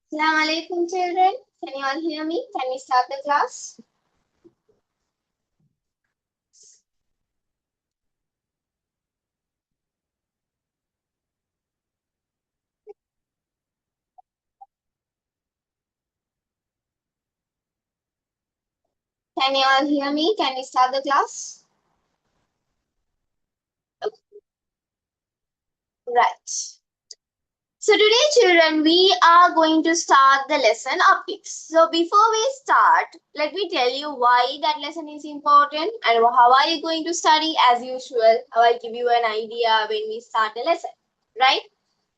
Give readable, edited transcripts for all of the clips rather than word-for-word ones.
Assalamu alaikum children. Can you all hear me? Can we start the class? Can you all hear me? Can we start the class? Okay, right. So today children, we are going to start the lesson optics. So before we start, let me tell you why that lesson is important and how are you going to study as usual. I will give you an idea when we start the lesson, right?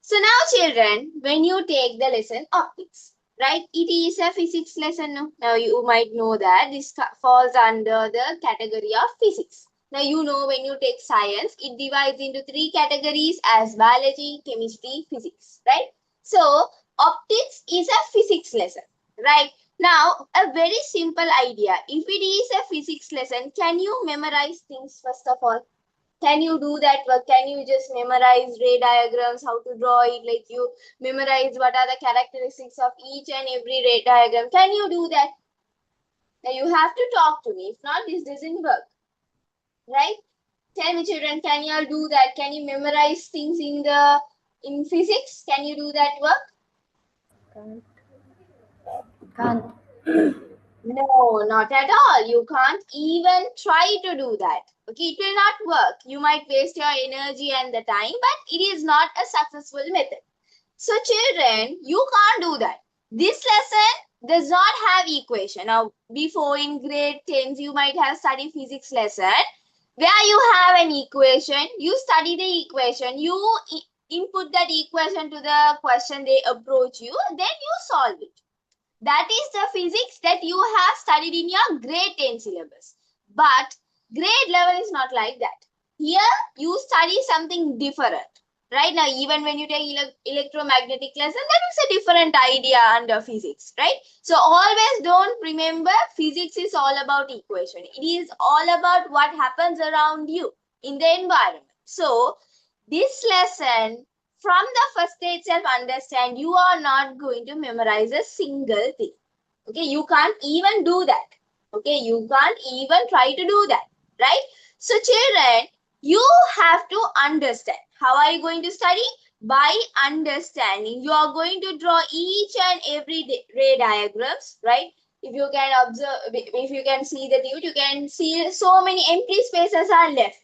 So now children, when you take the lesson optics, right, it is a physics lesson. No? Now you might know that this falls under the category of physics. Now you know when you take science, it divides into three categories as biology, chemistry, physics, right? So optics is a physics lesson, right? Now a very simple idea. If it is a physics lesson, can you memorize things first of all? Can you do that work? Can you just memorize ray diagrams, how to draw it, like you memorize what are the characteristics of each and every ray diagram? Can you do that? Now you have to talk to me. If not, this doesn't work, right? Tell me children, can you all do that? Can you memorize things in physics? Can you do that work? Can't. Can't. No, not at all. You can't even try to do that. Okay, it will not work. You might waste your energy and the time, but it is not a successful method. So children, you can't do that. This lesson does not have equation. Now, before in grade 10s, you might have studied physics lesson where you have an equation. You study the equation. You input that equation to the question they approach you. Then you solve it. That is the physics that you have studied in your grade 10 syllabus. But grade 11 is not like that. Here you study something different. Right now, even when you take electromagnetic lesson, that is a different idea under physics, right? So always don't remember physics is all about equation. It is all about what happens around you in the environment. So this lesson from the first day itself understand you are not going to memorize a single thing. Okay, you can't even do that. Okay, you can't even try to do that, right? So children, you have to understand. How are you going to study? By understanding. You are going to draw each and every ray diagrams, right? If you can observe, if you can see the dude, you can see so many empty spaces are left.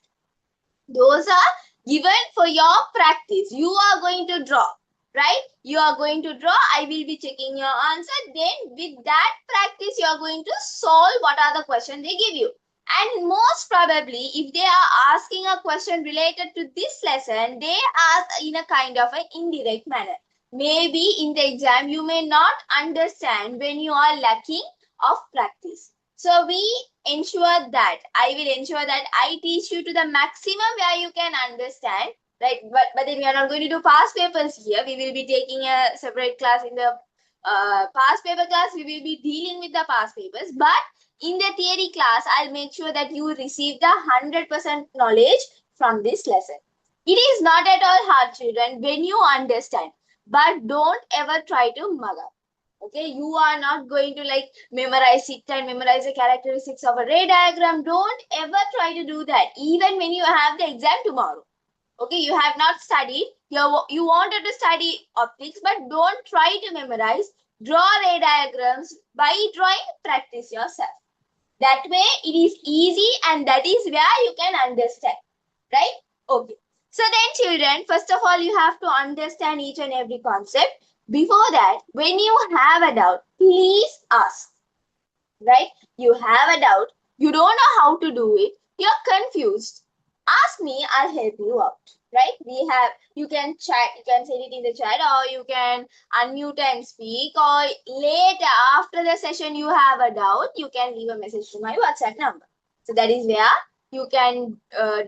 Those are given for your practice. You are going to draw, right? You are going to draw. I will be checking your answer. Then with that practice, you are going to solve what are the questions they give you. And most probably, if they are asking a question related to this lesson, they ask in a kind of an indirect manner. Maybe in the exam, you may not understand when you are lacking of practice. So we ensure that I will ensure that I teach you to the maximum where you can understand, right? But then we are not going to do past papers here. We will be taking a separate class in the past paper class. We will be dealing with the past papers. But in the theory class, I'll make sure that you receive the 100% knowledge from this lesson. It is not at all hard, children, when you understand. But don't ever try to mug up. Okay, you are not going to like memorize it and memorize the characteristics of a ray diagram. Don't ever try to do that, even when you have the exam tomorrow. Okay, you have not studied, you wanted to study optics, but don't try to memorize. Draw ray diagrams. By drawing, practice yourself. That way it is easy and that is where you can understand, right? Okay, so then children, first of all you have to understand each and every concept. Before that, when you have a doubt, please ask, right? You have a doubt, you don't know how to do it, you're confused, ask me, I'll help you out, right? We have, you can chat, you can send it in the chat, or you can unmute and speak, or later after the session you have a doubt, you can leave a message to my WhatsApp number. So that is where you can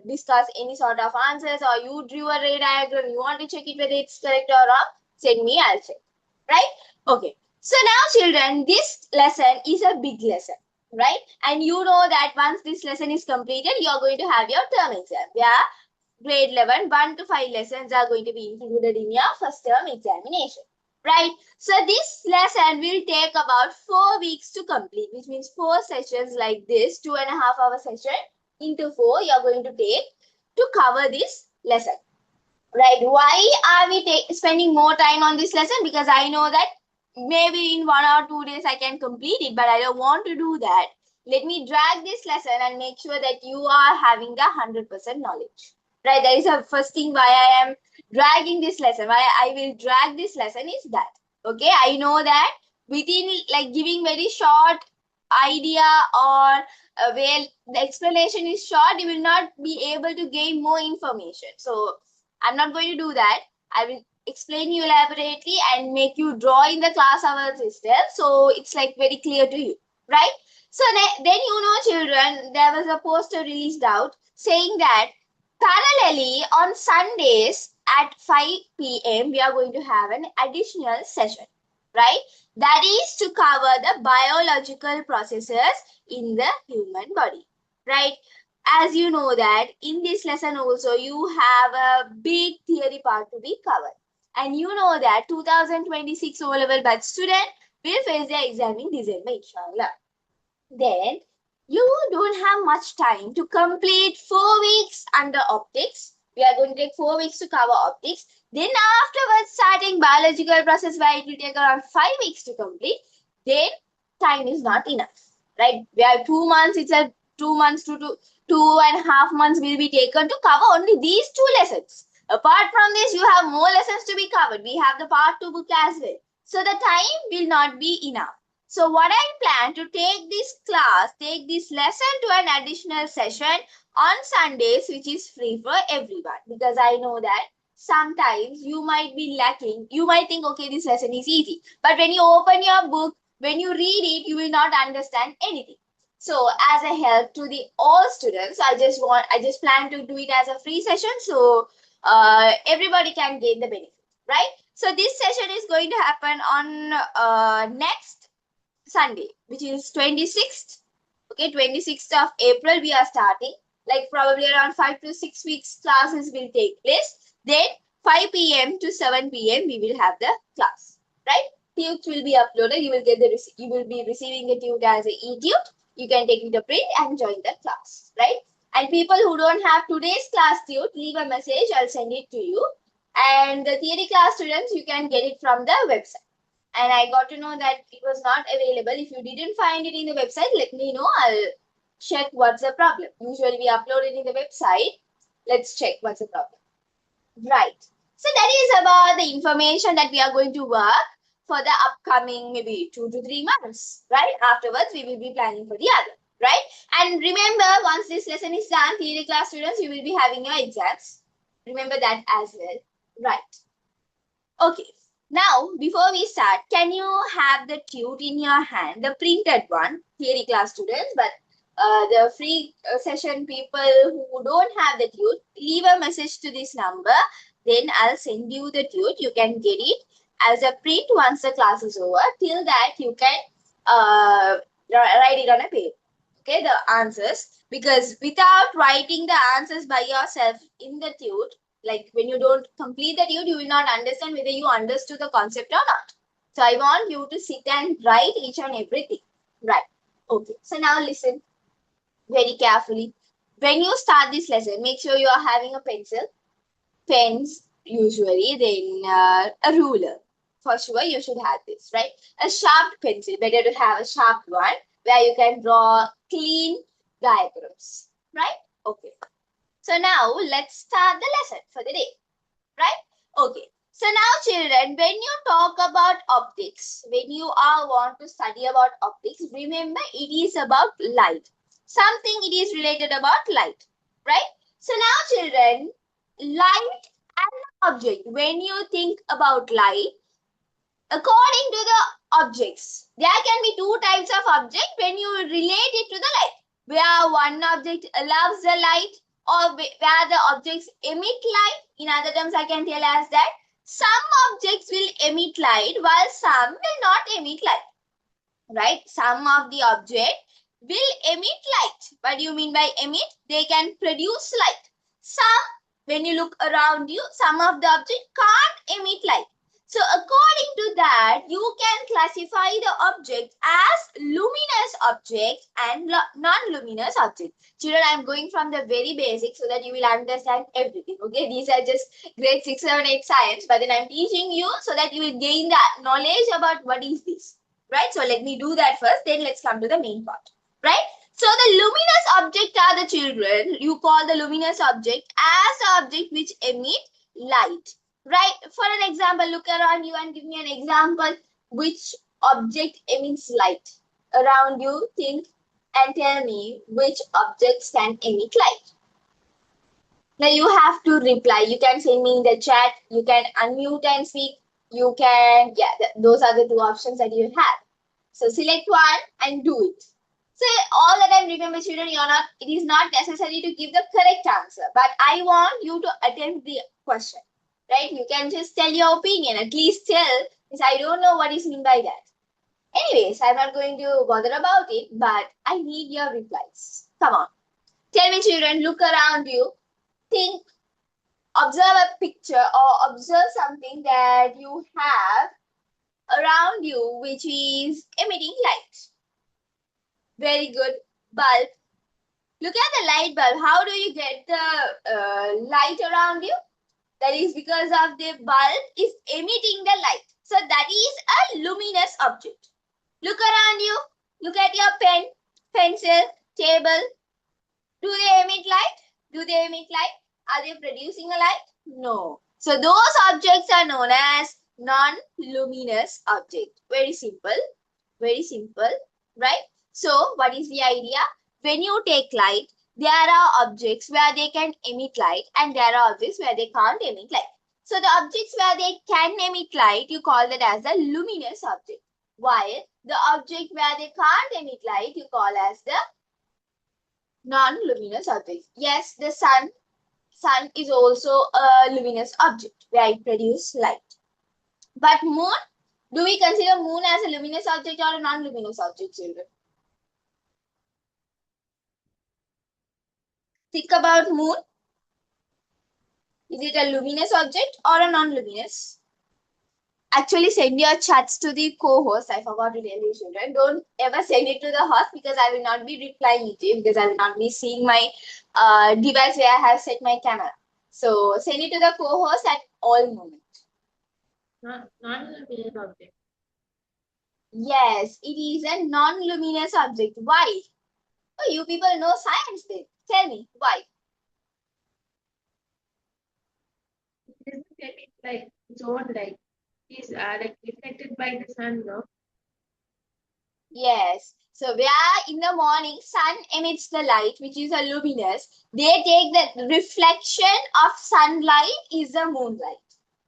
discuss any sort of answers, or you drew a ray diagram, you want to check it whether it's correct or wrong, send me, I'll check, right? Okay, so now children, this lesson is a big lesson, right? And you know that once this lesson is completed, you are going to have your term exam, where grade 11, 1 to 5 lessons are going to be included in your first term examination, right? So this lesson will take about 4 weeks to complete, which means 4 sessions like this, 2.5 hour session into 4 you are going to take to cover this lesson. Right. Why are we spending more time on this lesson? Because I know that maybe in 1 or 2 days I can complete it, but I don't want to do that. Let me drag this lesson and make sure that you are having the 100% knowledge. Right. That is the first thing why I am dragging this lesson. Why I will drag this lesson is that. Okay. I know that within like giving very short idea or where the explanation is short, you will not be able to gain more information. So I'm not going to do that. I will explain you elaborately and make you draw in the class hours itself. So it's like very clear to you, right? So then children, there was a poster released out saying that parallelly on Sundays at 5 p.m. we are going to have an additional session, right? That is to cover the biological processes in the human body, right? As you know that in this lesson also you have a big theory part to be covered. And you know that 2026 O-level batch student will face their exam in December, inshallah. Then you don't have much time to complete 4 weeks under optics. We are going to take 4 weeks to cover optics. Then afterwards, starting biological process where it will take around 5 weeks to complete. Then time is not enough, right? We have 2 months. It's a 2 months to 2.5 months will be taken to cover only these 2 lessons. Apart from this, you have more lessons to be covered. We have the part 2 book as well. So the time will not be enough. So what I plan to take this lesson to an additional session on Sundays, which is free for everyone. Because I know that sometimes you might be lacking. You might think, okay, this lesson is easy. But when you open your book, when you read it, you will not understand anything. So as a help to the all students, I just plan to do it as a free session. So everybody can gain the benefit, right? So this session is going to happen on next Sunday, which is 26th. Okay, 26th of April we are starting. Like probably around 5 to 6 weeks classes will take place. Then 5 p.m. to 7 p.m. we will have the class, right? Tute will be uploaded. You will be receiving the tute as a e-tute. You can take it to print and join the class, right? And people who don't have today's class tute, leave a message. I'll send it to you. And the theory class students, you can get it from the website. And I got to know that it was not available. If you didn't find it in the website, let me know. I'll check what's the problem. Usually we upload it in the website. Let's check what's the problem. Right. So that is about the information that we are going to work for the upcoming maybe 2 to 3 months. Right. Afterwards, we will be planning for the other. Right. And remember, once this lesson is done, theory class students, you will be having your exams. Remember that as well. Right. Okay. Now, before we start, can you have the tute in your hand, the printed one, theory class students, but the free session people who don't have the tute, leave a message to this number. Then I'll send you the tute. You can get it as a print once the class is over. Till that, you can write it on a paper. Okay, the answers. Because without writing the answers by yourself in the tute, like when you don't complete the tute, you will not understand whether you understood the concept or not. So I want you to sit and write each and everything. Right. Okay. So now listen very carefully. When you start this lesson, make sure you are having a pencil, pens usually, then a ruler. For sure, you should have this, right? A sharp pencil. Better to have a sharp one where you can draw clean diagrams, right? Okay. So now let's start the lesson for the day, right? Okay. So now children, when you talk about optics, when you all want to study about optics, remember it is about light. Something it is related about light, right? So now children, light and object. When you think about light, according to the objects, there can be two types of object when you relate it to the light. Where one object allows the light or where the objects emit light. In other terms, I can tell as that some objects will emit light while some will not emit light. Right? Some of the object will emit light. What do you mean by emit? They can produce light. Some, when you look around you, some of the object can't emit light. So according to that, you can classify the object as luminous object and non-luminous object. Children, I am going from the very basic so that you will understand everything. Okay, these are just grade 6, 7, 8 science, but then I am teaching you so that you will gain the knowledge about what is this. Right? So let me do that first, then let's come to the main part. Right? So the luminous object are the children. You call the luminous object as the object which emit light. Right? For an example, look around you and give me an example. Which object emits light? Around you, think and tell me which objects can emit light. Now you have to reply. You can send me in the chat. You can unmute and speak. You can, yeah, those are the two options that you have. So select one and do it. So all the time remember children, it is not necessary to give the correct answer, but I want you to attempt the question. Right? You can just tell your opinion. At least tell, because I don't know what is meant by that. Anyways, I'm not going to bother about it, but I need your replies. Come on. Tell me children, look around you. Think, observe a picture or observe something that you have around you which is emitting light. Very good. Bulb. Look at the light bulb. How do you get the light around you? That is because of the bulb is emitting the light. So that is a luminous object. Look around you. Look at your pen, pencil, table. Do they emit light? Do they emit light? Are they producing a light? No. So those objects are known as non-luminous object. Very simple. Very simple. Right? So what is the idea? When you take light, there are objects where they can emit light and there are objects where they can't emit light. So the objects where they can emit light, you call that as a luminous object. While the object where they can't emit light, you call as the non-luminous object. Yes, the sun is also a luminous object where it produces light. But moon, do we consider moon as a luminous object or a non-luminous object, children? Think about moon. Is it a luminous object or a non-luminous? Actually, send your chats to the co-host. I forgot to tell you, children. Don't ever send it to the host because I will not be replying to you because I will not be seeing my device where I have set my camera. So send it to the co-host at all moments. Non-luminous object. Yes, it is a non-luminous object. Why? Oh, you people know science then. Tell me, why? It doesn't emit like its own light. It is like reflected by the sun, no? Yes. So where in the morning sun emits the light, which is a luminous, they take the reflection of sunlight is the moonlight.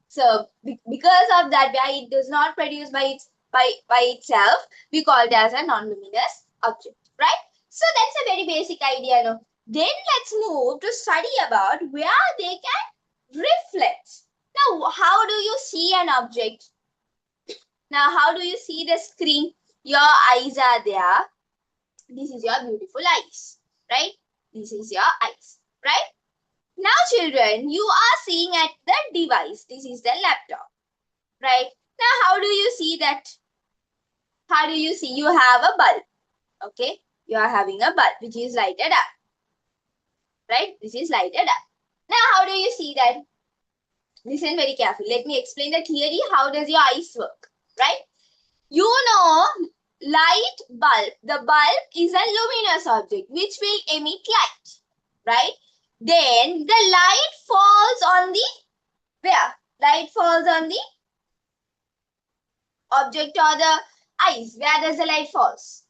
So because of that, where it does not produce by itself, we call it as a non-luminous object, right? So that's a very basic idea. No? Then let's move to study about where they can reflect. Now, how do you see an object? Now, how do you see the screen? Your eyes are there. This is your beautiful eyes, right? This is your eyes, right? Now, children, you are seeing at the device. This is the laptop, right? Now, how do you see that? How do you see? You have a bulb, okay? You are having a bulb which is lighted up, right? This is lighted up. Now, how do you see that? Listen very carefully. Let me explain the theory. How does your eyes work, right? You know, light bulb. The bulb is a luminous object which will emit light, right? Then the light falls on the where? Light falls on the object or the eyes. Where does the light falls?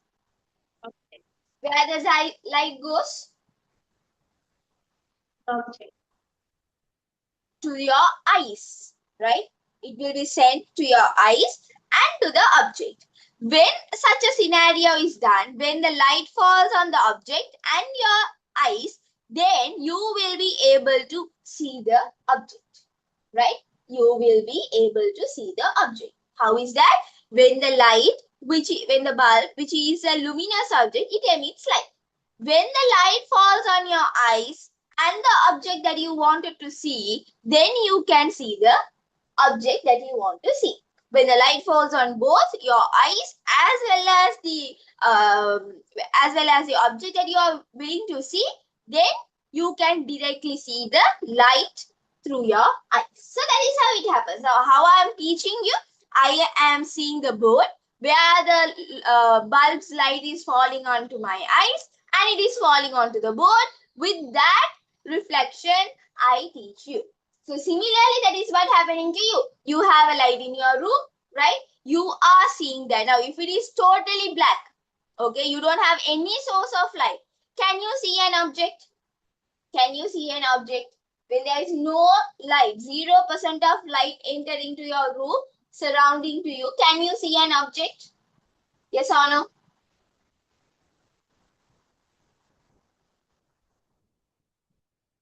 Okay. Where does the light goes? Object. To your eyes, right? It will be sent to your eyes and to the object. When such a scenario is done, when the light falls on the object and your eyes, then you will be able to see the object, right? You will be able to see the object. How is that? When the light, when the bulb, which is a luminous object, it emits light. When the light falls on your eyes and the object that you wanted to see, then you can see the object that you want to see. When the light falls on both your eyes as well as the object that you are willing to see, then you can directly see the light through your eyes. So that is how it happens. Now, how I am teaching you, I am seeing the board where the bulb's light is falling onto my eyes and it is falling onto the board. With that reflection, I teach you. So similarly, that is what happening to you. You have a light in your room, right? You are seeing that. Now, if it is totally black, okay, you don't have any source of light, can you see an object? Can you see an object? When there is no light, 0% of light entering to your room, surrounding to you, can you see an object? Yes or no?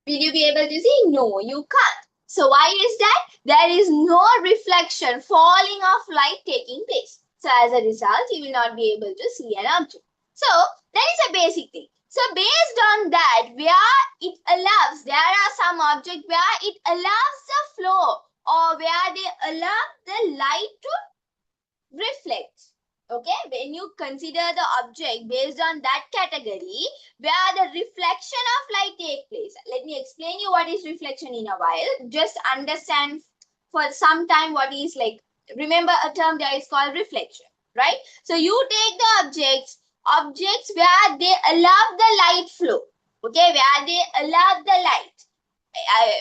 Will you be able to see? No, you can't. So why is that? There is no reflection, falling of light taking place. So as a result, you will not be able to see an object. So that is a basic thing. So based on that, where it allows, there are some objects where it allows the flow or where they allow the light to reflect. Okay, when you consider the object based on that category where the reflection of light take place. Let me explain you what is reflection in a while. Just understand for some time what is like. Remember a term that is called reflection, right? So you take the objects where they allow the light flow. Okay, where they allow the light,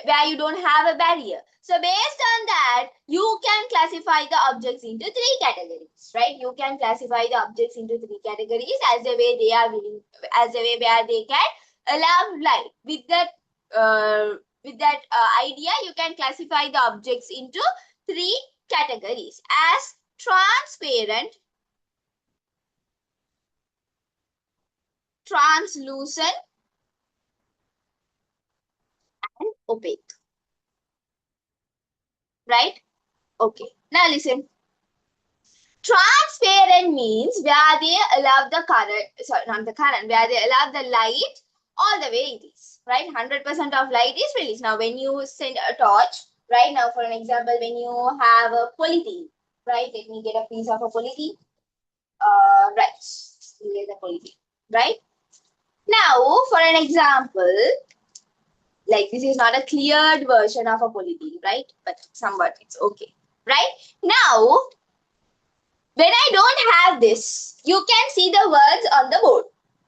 where you don't have a barrier. So based on that, you can classify the objects into three categories, right? You can classify the objects into three categories as the way they are willing, as the way where they can allow light. With that idea, you can classify the objects into three categories as transparent, translucent, and opaque, right? Okay. Now listen. Transparent means where they allow the current, sorry, not the current, where they allow the light all the way it is, right? 100% of light is released. Now, when you send a torch, right? Now, for an example, when you have a polythene, right? Let me get a piece of a polythene. Right. Here's the polythene, right? Now, for an example, like this is not a cleared version of a polythene, right? But somewhat it's okay, right? Now, when I don't have this, you can see the words on the board,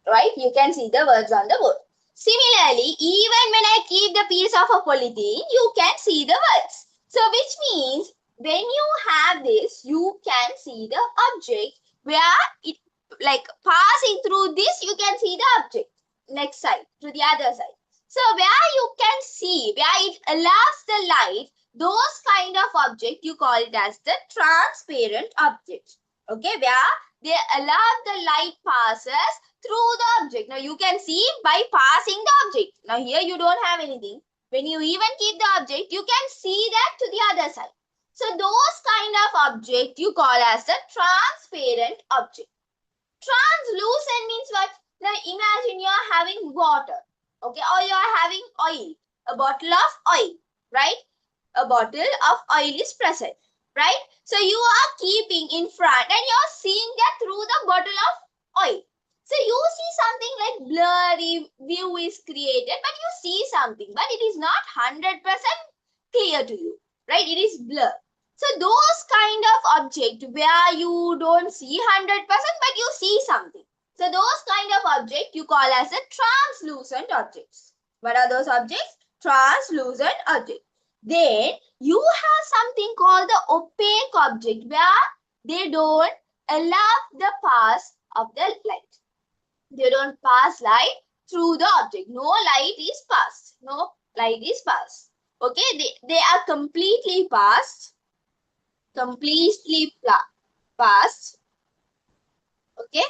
right? You can see the words on the board. Similarly, even when I keep the piece of a polythene, you can see the words. So which means when you have this, you can see the object where it like passing through this, you can see the object next side to the other side. So where you can see, where it allows the light, those kind of object, you call it as the transparent object. Okay, where they allow the light passes through the object. Now you can see by passing the object. Now here you don't have anything. When you even keep the object, you can see that to the other side. So those kind of object you call as the transparent object. Translucent means what? Now imagine you are having water, okay, or you are having oil, a bottle of oil, right? A bottle of oil is present, right? So you are keeping in front and you are seeing that through the bottle of oil. So you see something like blurry view is created, but you see something, but it is not 100% clear to you, right? It is blur. So those kind of object where you don't see 100%, but you see something. So those kind of object you call as a translucent objects. What are those objects? Translucent object. Then you have something called the opaque object where they don't allow the pass of the light. They don't pass light through the object. No light is passed. No light is passed. Okay, they are completely passed. Completely passed. Okay,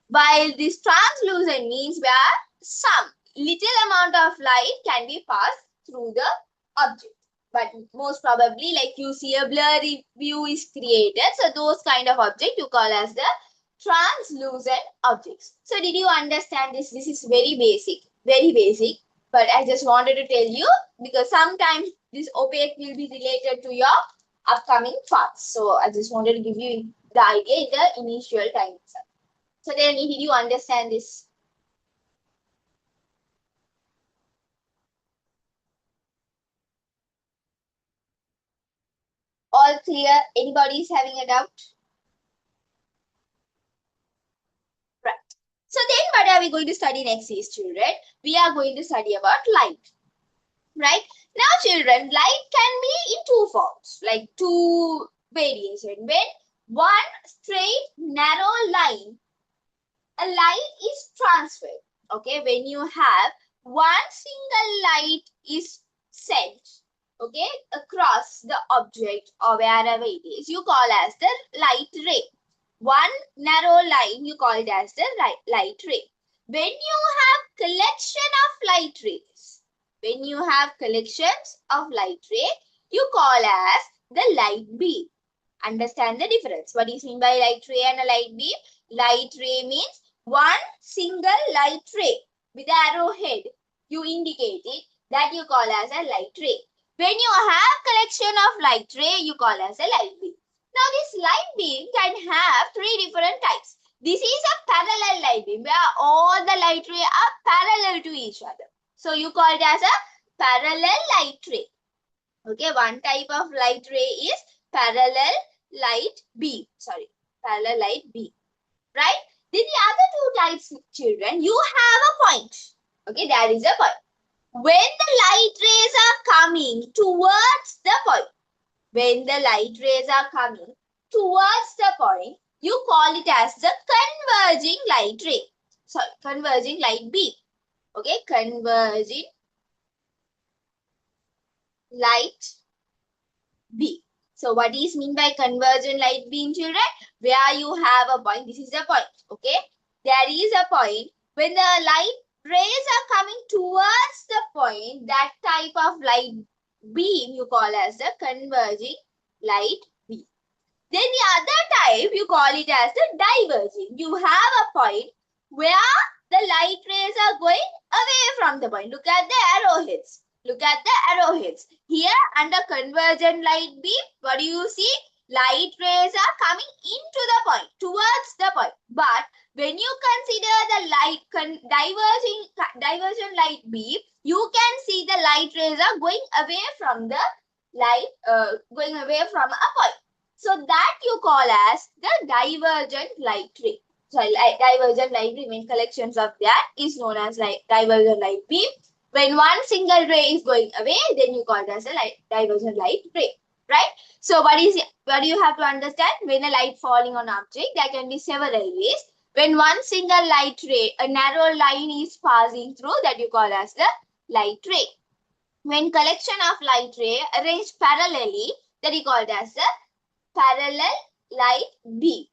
while this translucent means where some little amount of light can be passed through the object. But most probably, like you see a blurry view is created. So those kind of object you call as the translucent objects. So did you understand this? This is very basic, very basic. But I just wanted to tell you because sometimes this opaque will be related to your upcoming parts. So I just wanted to give you the idea in the initial time itself. So tell me, did you understand this? All clear? Anybody is having a doubt? Right. So then what are we going to study next is, children? We are going to study about light. Right? Now children, light can be in two forms, like two variation. When one straight narrow line, a light is transferred. Okay, when you have one single light is sent, okay, across the object or wherever it is, you call as the light ray. One narrow line, you call it as the light ray. When you have collection of light rays, when you have collections of light ray, you call as the light beam. Understand the difference. What is mean by light ray and a light beam? Light ray means one single light ray with arrowhead. You indicate it, that you call as a light ray. When you have collection of light ray, you call as a light beam. Now this light beam can have three different types. This is a parallel light beam where all the light rays are parallel to each other. So you call it as a parallel light ray. Okay, one type of light ray is parallel light beam. Sorry, parallel light beam. Right? Then the other two types, children, you have a point. Okay, there is a point. When the light rays are coming towards the point, when the light rays are coming towards the point, you call it as the converging light ray. Sorry, converging light beam. Okay, converging light beam. So what is mean by convergent light beam, children? Where you have a point, this is the point, okay? There is a point when the light rays are coming towards the point, that type of light beam you call as the converging light beam. Then the other type, you call it as the diverging. You have a point where the light rays are going away from the point. Look at the arrowheads. Look at the arrowheads. Here under convergent light beam, what do you see? Light rays are coming into the point, towards the point. But when you consider the divergent light beam, you can see the light rays are going away from the going away from a point. So that you call as the divergent light ray. Sorry, divergent light beam means collections of that is known as divergent light beam. When one single ray is going away, then you call it as a divergent light ray. Right? So what do you have to understand? When a light falling on object, there can be several ways. When one single light ray, a narrow line is passing through, that you call as the light ray. When collection of light ray arranged parallelly, that you call it as the parallel light beam.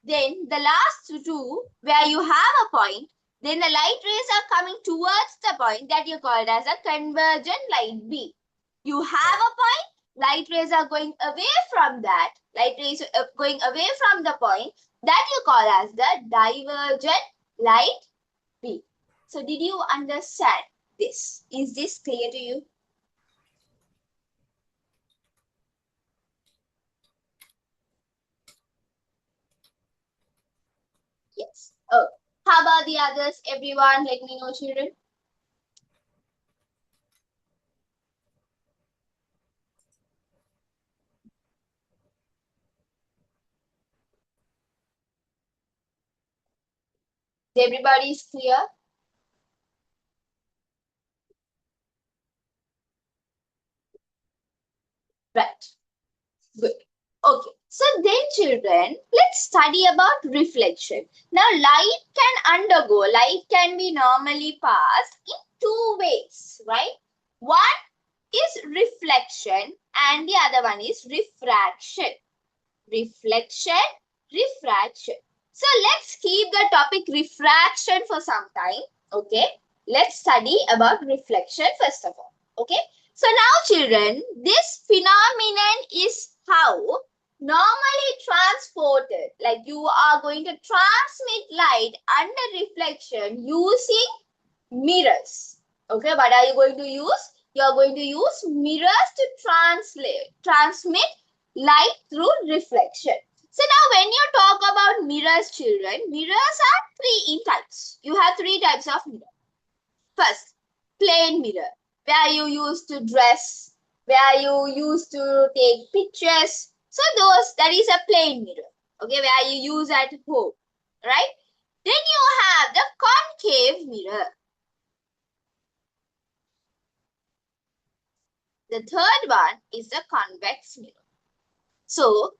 Then the last two, where you have a point, then the light rays are coming towards the point, that you call it as a convergent light beam. You have a point, light rays are going away from that, light rays are going away from the point, that you call as the divergent light beam. So did you understand this? Is this clear to you? Yes. Oh, how about the others? Everyone, let me know, children. Everybody is clear? Right. Good. Okay. So then, children, let's study about reflection. Now, light can be normally passed in two ways, right? One is reflection and the other one is refraction. Reflection, refraction. So let's keep the topic refraction for some time. Okay. Let's study about reflection first of all. Okay. So now children, this phenomenon is how normally transported, like you are going to transmit light under reflection using mirrors. Okay. What are you going to use? You are going to use mirrors to transmit light through reflection. So now when you talk about mirrors, children, mirrors are three in types. You have three types of mirror. First, plain mirror, where you use to dress, where you use to take pictures. So that is a plain mirror, okay, where you use at home, right? Then you have the concave mirror. The third one is the convex mirror. So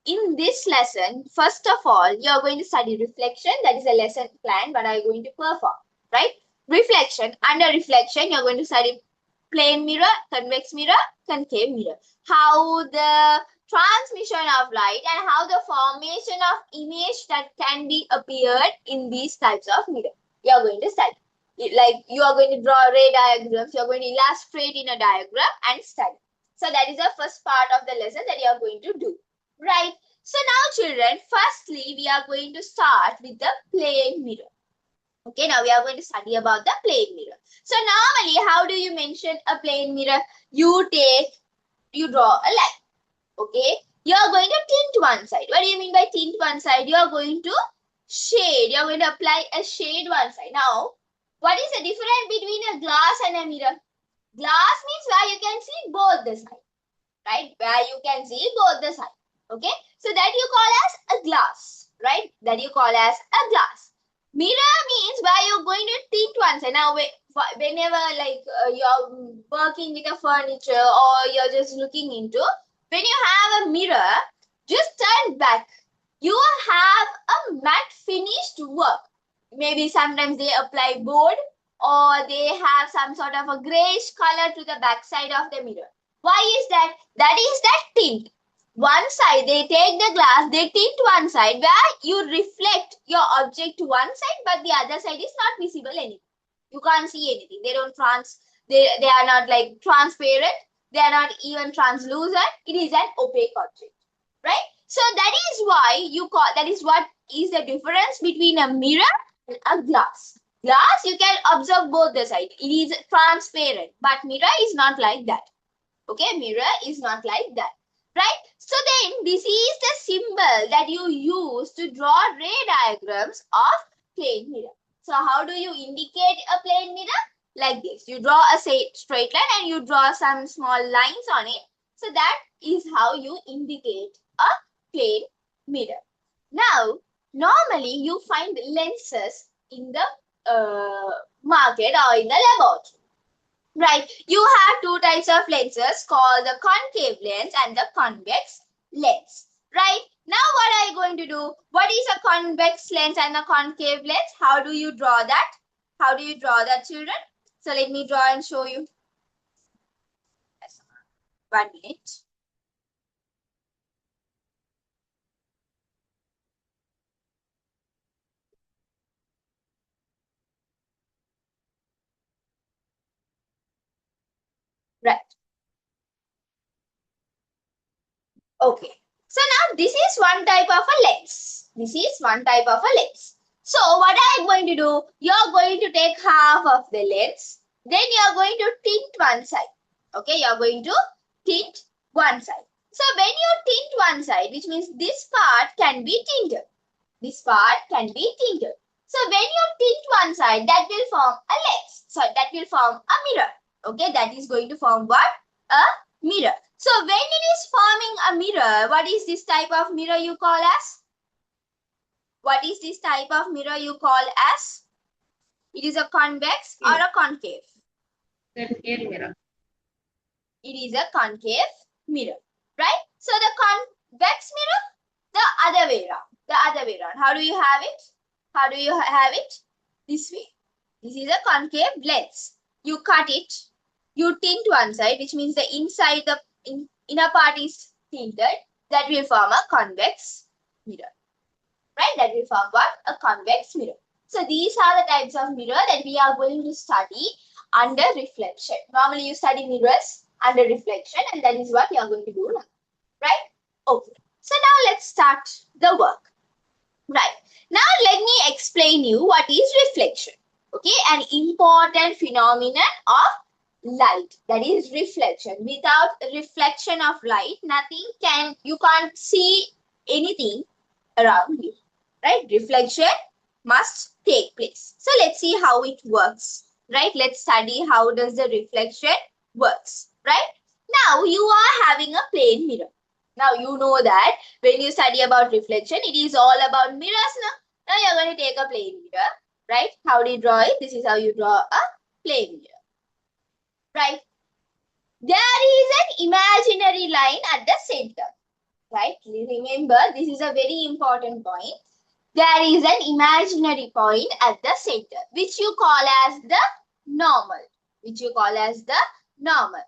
in this lesson, first of all, you are going to study reflection. That is a lesson plan, but I am going to perform, right? Reflection. Under reflection, you are going to study plane mirror, convex mirror, concave mirror. How the transmission of light and how the formation of image that can be appeared in these types of mirror. You are going to study. Like you are going to draw ray diagrams, you are going to illustrate in a diagram and study. So that is the first part of the lesson that you are going to do. Right. So now children, firstly, we are going to start with the plane mirror. Okay, now we are going to study about the plane mirror. So normally, how do you mention a plane mirror? You draw a line. Okay, you are going to tint one side. What do you mean by tint one side? You are going to shade. You are going to apply a shade one side. Now, what is the difference between a glass and a mirror? Glass means where you can see both the sides, right? Where you can see both the sides. Okay, so that you call as a glass, right? That you call as a glass. Mirror means where you're going to tint one side. Now, whenever like you're working with a furniture or you're just looking into, when you have a mirror, just turn back. You have a matte finished work. Maybe sometimes they apply board or they have some sort of a grayish color to the back side of the mirror. Why is that? That is that tint. One side, they take the glass, they tint one side where you reflect your object to one side, but the other side is not visible anything. You can't see anything. They are not like transparent. They are not even translucent. It is an opaque object, right? So that is what is the difference between a mirror and a glass. Glass, you can observe both the sides. It is transparent, but mirror is not like that. Okay, mirror is not like that, right? So then this is the symbol that you use to draw ray diagrams of plane mirror. So how do you indicate a plane mirror? Like this. You draw a straight line and you draw some small lines on it. So that is how you indicate a plane mirror. Now, normally you find lenses in the market or in the laboratory. Right, you have two types of lenses called the concave lens and the convex lens. Right, now what are you going to do? What is a convex lens and a concave lens? How do you draw that? How do you draw that, children? So let me draw and show you. 1 minute. Right. Okay. So now this is one type of a lens. This is one type of a lens. So what are you going to do? You're going to take half of the lens. Then you're going to tint one side. Okay, you're going to tint one side. So when you tint one side, which means this part can be tinted. This part can be tinted. So when you tint one side, that will form a lens. So that will form a mirror. Okay, that is going to form what? A mirror. So when it is forming a mirror, what is this type of mirror you call as? What is this type of mirror you call as? It is a convex or a concave? Concave mirror. It is a concave mirror, right? So the convex mirror, the other way around. The other way around. How do you have it? How do you have it? This way. This is a concave lens. You cut it. You tint one side, which means the inside, the inner part is tinted. That will form a convex mirror. Right? That will form what? A convex mirror. So these are the types of mirror that we are going to study under reflection. Normally you study mirrors under reflection, and that is what you are going to do now. Right? Okay. So now let's start the work. Right. Now let me explain you what is reflection. Okay, an important phenomenon of light, that is reflection. Without reflection of light, you can't see anything around you, right? Reflection must take place. So let's see how it works, right? Let's study how does the reflection works, right? Now you are having a plane mirror. Now you know that when you study about reflection, it is all about mirrors now. Now you're going to take a plane mirror, right? How do you draw it? This is how you draw a plane mirror, right? There is an imaginary line at the center, right? Remember, this is a very important point. There is an imaginary point at the center, which you call as the normal. Which you call as the normal.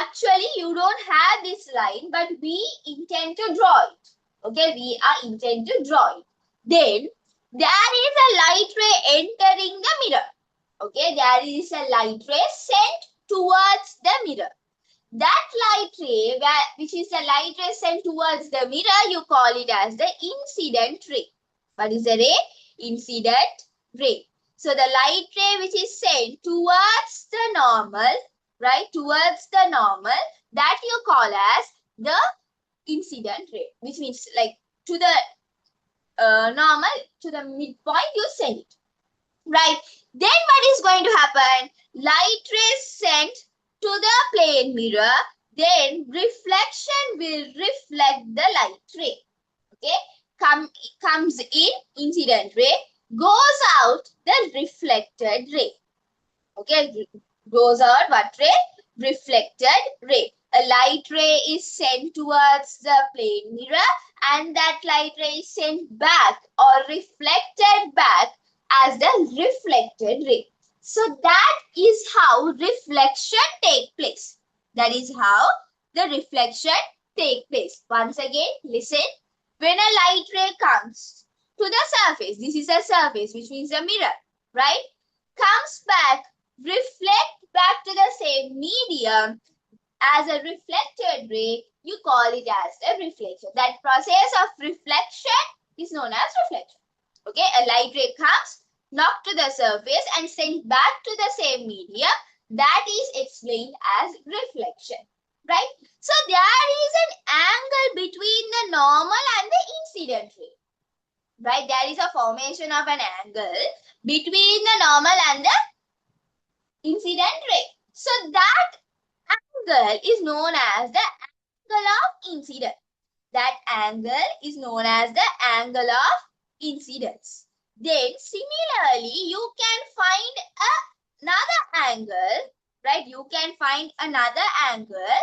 Actually, you don't have this line, but we intend to draw it. Okay, we are intend to draw it. Then, there is a light ray entering the mirror. Okay, there is a light ray sent towards the mirror. That light ray, which is the light ray sent towards the mirror, you call it as the incident ray. What is the ray? Incident ray. So the light ray which is sent towards the normal, right? Towards the normal, that you call as the incident ray, which means like to the normal, to the midpoint, you send it. Right. Then what is going to happen? Light rays sent to the plane mirror. Then reflection will reflect the light ray. Okay. Comes in incident ray. Goes out the reflected ray. Okay. Goes out what ray? Reflected ray. A light ray is sent towards the plane mirror and that light ray is sent back or reflected back as the reflected ray. So that is how reflection take place. That is how the reflection take place. Once again, listen. When a light ray comes to the surface, this is a surface which means a mirror, right? Comes back, reflect back to the same medium as a reflected ray, you call it as a reflection. That process of reflection is known as reflection. Okay, a light ray comes, knocked to the surface and sent back to the same medium. That is explained as reflection, right? So there is an angle between the normal and the incident ray, right? There is a formation of an angle between the normal and the incident ray. So that angle is known as the angle of incidence. That angle is known as the angle of incidence. Then similarly, you can find another angle, right? You can find another angle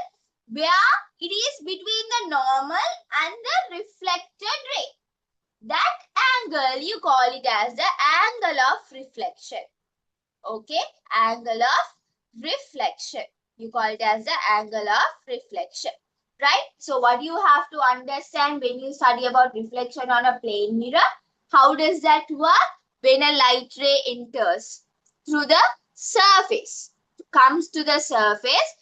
where it is between the normal and the reflected ray. That angle, you call it as the angle of reflection. Okay, angle of reflection. You call it as the angle of reflection, right? So what you have to understand when you study about reflection on a plane mirror, how does that work? When a light ray enters through the surface, comes to the surface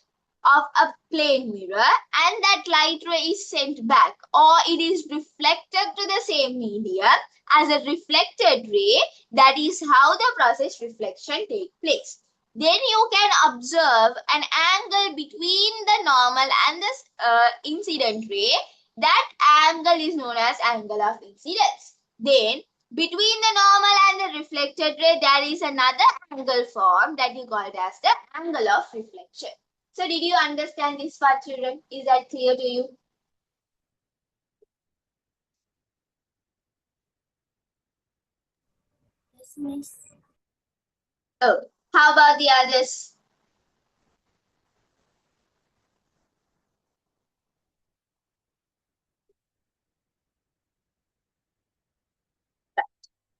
of a plane mirror and that light ray is sent back or it is reflected to the same medium as a reflected ray. That is how the process reflection takes place. Then you can observe an angle between the normal and the incident ray. That angle is known as angle of incidence. Then between the normal and the reflected ray, there is another angle formed that you call it as the angle of reflection. So did you understand this part, children? Is that clear to you? Yes, miss. Oh, how about the others?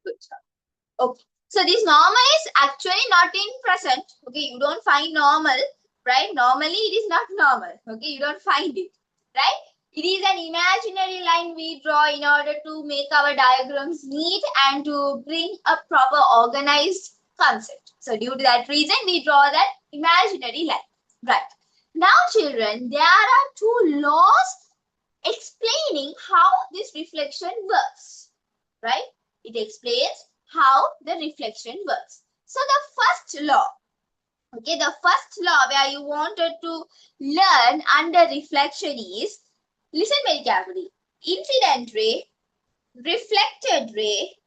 Good. Okay. So this normal is actually not in present. Okay, you don't find normal, right? Normally it is not normal. Okay, you don't find it, right? It is an imaginary line we draw in order to make our diagrams neat and to bring a proper organized concept. So due to that reason, we draw that imaginary line, right? Now children, there are two laws explaining how this reflection works, right? It explains how the reflection works. So the first law, Okay, the first law where you wanted to learn under reflection is, listen very carefully. Incident ray, reflected ray,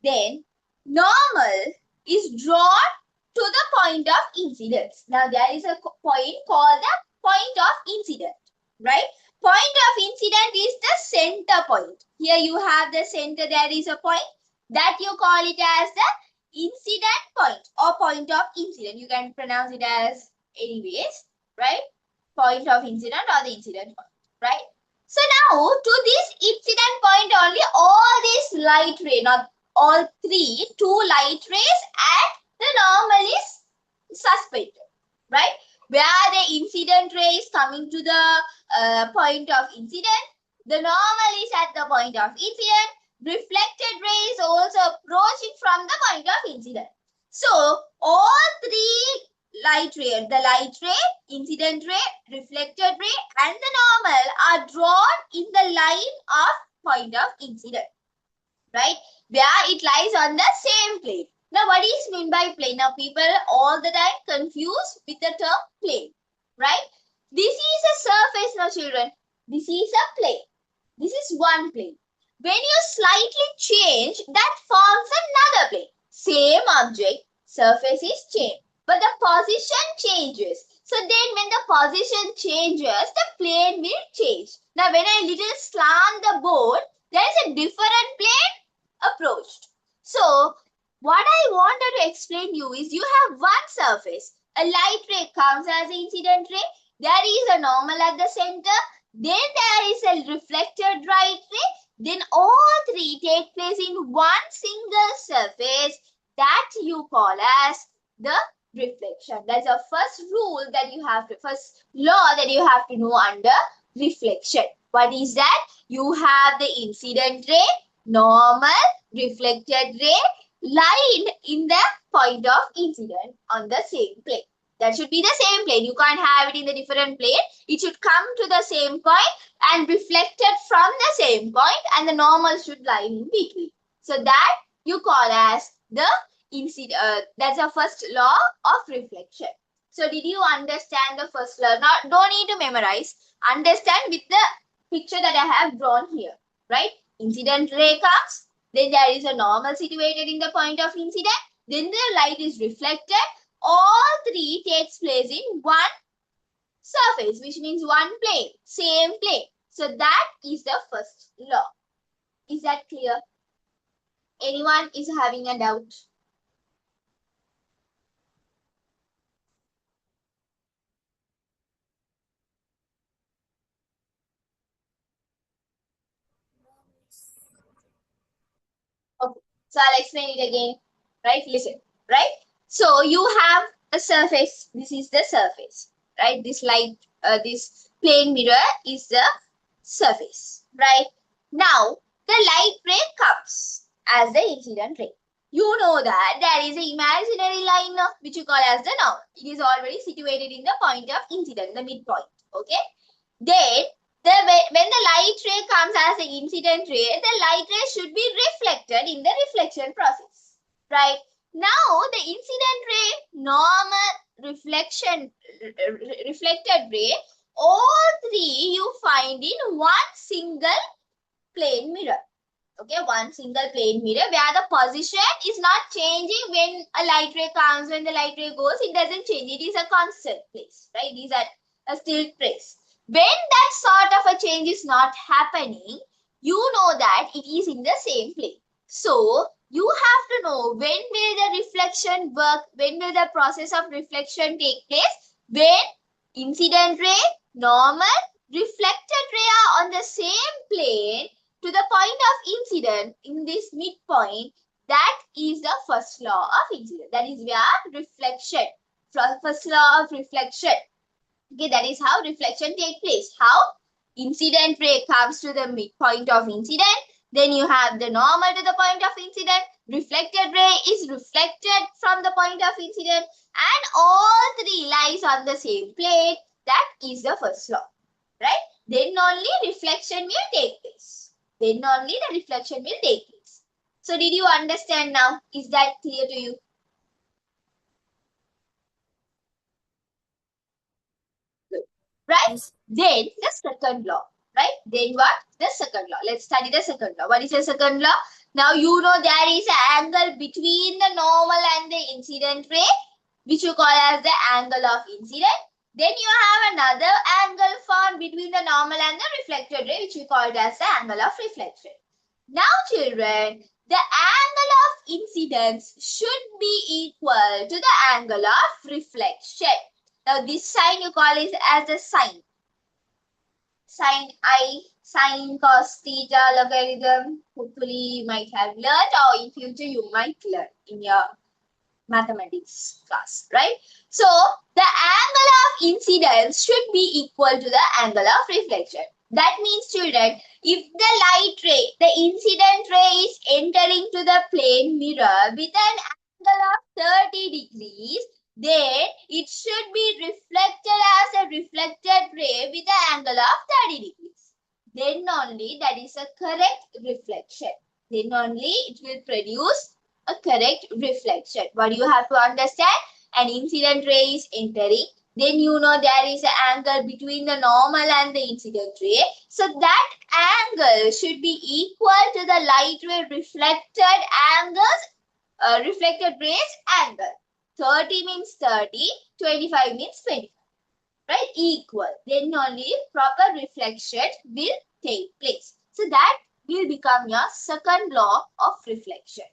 then normal is drawn to the point of incidence. Now there is a point called the point of incident, right? Point of incident is the center point. Here you have the center, there is a point that you call it as the incident point or point of incident. You can pronounce it as anyways, right? Point of incident or the incident point, right? So now to this incident point only all this light ray, not all two light rays and the normal is suspended, right? Where the incident ray is coming to the point of incident, the normal is at the point of incident, reflected ray is also approaching from the point of incident. So all three light ray, the light ray, incident ray, reflected ray and the normal are drawn in the line of point of incident, right? Where it lies on the same plane. Now, what is meant by plane? Now, people all the time confuse with the term plane, right? This is a surface now, children. This is a plane. This is one plane. When you slightly change, that forms another plane. Same object, surface is changed, but the position changes. So then when the position changes, the plane will change. Now, when I little slant the board, there is a different plane approached. So, what I wanted to explain you is you have one surface. A light ray comes as an incident ray. There is a normal at the center. Then there is a reflected light ray. Then all three take place in one single surface that you call as the reflection. That's the first rule that you have to, first law that you have to know under reflection. What is that? You have the incident ray, normal, reflected ray, line in the point of incident on the same plane. That should be the same plane. You can't have it in the different plane. It should come to the same point and reflected from the same point, and the normal should lie in between. So that you call as the incident. That's the first law of reflection. So did you understand the first law? Not, don't need to memorize. Understand with the picture that I have drawn here, right? Incident ray comes, then there is a normal situated in the point of incident, then the light is reflected. All three takes place in one surface, which means one plane, same plane. So that is the first law. Is that clear? Anyone is having a doubt? Okay, so I'll explain it again. Right? Listen. Right? So you have a surface. This is the surface. Right? This light, this plane mirror is the surface. Right? Now, the light ray comes as the incident ray. You know that there is an imaginary line which you call as the normal. It is already situated in the point of incident, the midpoint. Okay? Then when the light ray comes as an incident ray, the light ray should be reflected in the reflection process. Right? Now, the incident ray, normal, reflection, reflected ray, all three you find in one single plane mirror. Okay, one single plane mirror where the position is not changing when a light ray comes, when the light ray goes, it doesn't change. It is a constant place, right? These are a still place. When that sort of a change is not happening, you know that it is in the same plane. So, you have to know when will the reflection work, when will the process of reflection take place, when incident ray, normal, reflected ray are on the same plane to the point of incident in this midpoint. That is the first law of incident. That is where reflection, first law of reflection. Okay, that is how reflection takes place. How? Incident ray comes to the midpoint of incident. Then you have the normal to the point of incident. Reflected ray is reflected from the point of incident. And all three lies on the same plane. That is the first law. Right? Then only reflection will take place. Then only the reflection will take place. So did you understand now? Is that clear to you? right? Yes. Then the second law, right? Then what? The second law. Let's study the second law. What is the second law? Now you know there is an angle between the normal and the incident ray, which you call as the angle of incident. Then you have another angle found between the normal and the reflected ray, which we call as the angle of reflection. Now children, the angle of incidence should be equal to the angle of reflection. Now this sign you call it as the sine. Sine I, sine cos theta logarithm. Hopefully you might have learned, or in future you might learn in your mathematics class, right? So the angle of incidence should be equal to the angle of reflection. That means children, if the light ray, the incident ray is entering to the plane mirror with an angle of 30 degrees, then it should be reflected as a reflected ray with an angle of 30 degrees. Then only that is a correct reflection. Then only it will produce a correct reflection. What you have to understand, an incident ray is entering, then you know there is an angle between the normal and the incident ray. So that angle should be equal to the light ray reflected angles, reflected rays angle. 30 means 30, 25 means 25, right? Equal. Then only proper reflection will take place. So that will become your second law of reflection.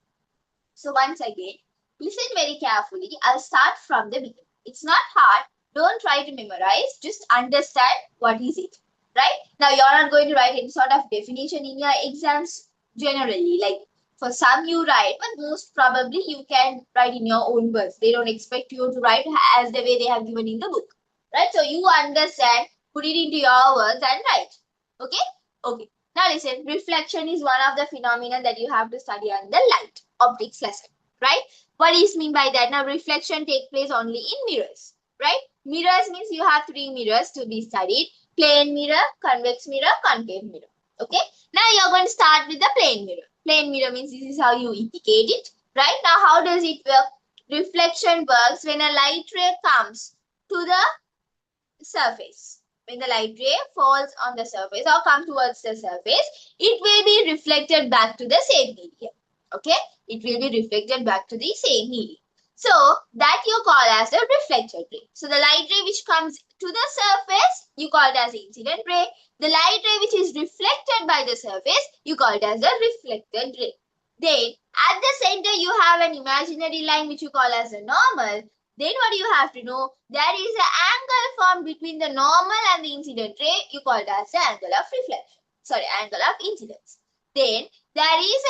So once again, listen very carefully. I'll start from the beginning. It's not hard. Don't try to memorize. Just understand what is it. Right? Now you're not going to write any sort of definition in your exams generally. Like for some you write, but most probably you can write in your own words. They don't expect you to write as the way they have given in the book. Right? So you understand, put it into your words and write. Okay? Okay. Now listen, reflection is one of the phenomena that you have to study on the light optics lesson, right? What is mean by that? Now reflection take place only in mirrors, right? Mirrors means you have three mirrors to be studied: plane mirror, convex mirror, concave mirror. Okay. Now you're going to start with the plane mirror. Plane mirror means this is how you indicate it, right? Now how does it work? Reflection works when a light ray comes to the surface. When the light ray falls on the surface or come towards the surface, it will be reflected back to the same medium. Okay, it will be reflected back to the same medium. So that you call as a reflected ray. So the light ray which comes to the surface, you call it as incident ray. The light ray which is reflected by the surface, you call it as a reflected ray. Then at the center you have an imaginary line which you call as a normal. Then what do you have to know? There is an angle formed between the normal and the incident ray. You call it as the angle of reflection. Sorry, angle of incidence. Then there is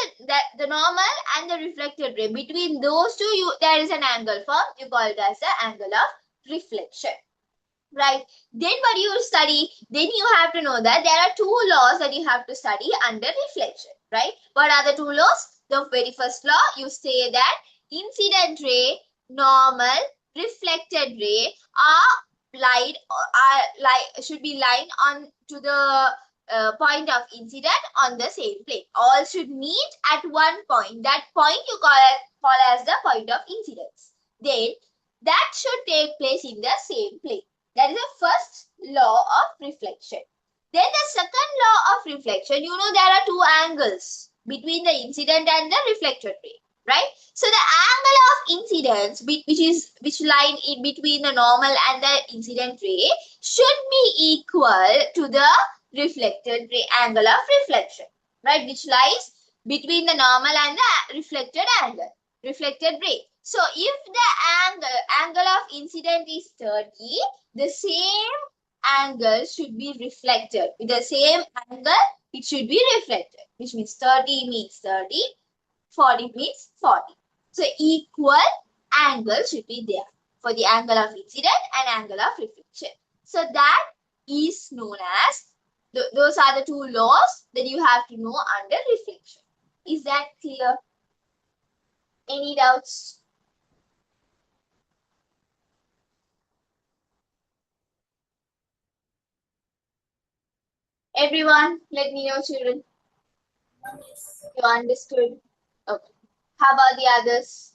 the normal and the reflected ray. Between those two, there is an angle formed. You call it as the angle of reflection. Right. Then what you study? Then you have to know that there are two laws that you have to study under reflection. Right. What are the two laws? The very first law, you say that incident ray, normal, reflected ray are should be lined on to the point of incident on the same plane. All should meet at one point. That point you call as the point of incidence. Then that should take place in the same plane. That is the first law of reflection. Then the second law of reflection, you know there are two angles between the incident and the reflected ray, right? So the angle of incidence, which line in between the normal and the incident ray, should be equal to the reflected ray angle of reflection, right? Which lies between the normal and the reflected ray. So if the angle of incident is 30, the same angle should be reflected. With the same angle, it should be reflected, which means 30 means 30, 40 means 40. So equal angle should be there for the angle of incident and angle of reflection. So that is known as, those are the two laws that you have to know under reflection. Is that clear? Any doubts? Everyone, let me know, children. You understood? Okay. How about the others?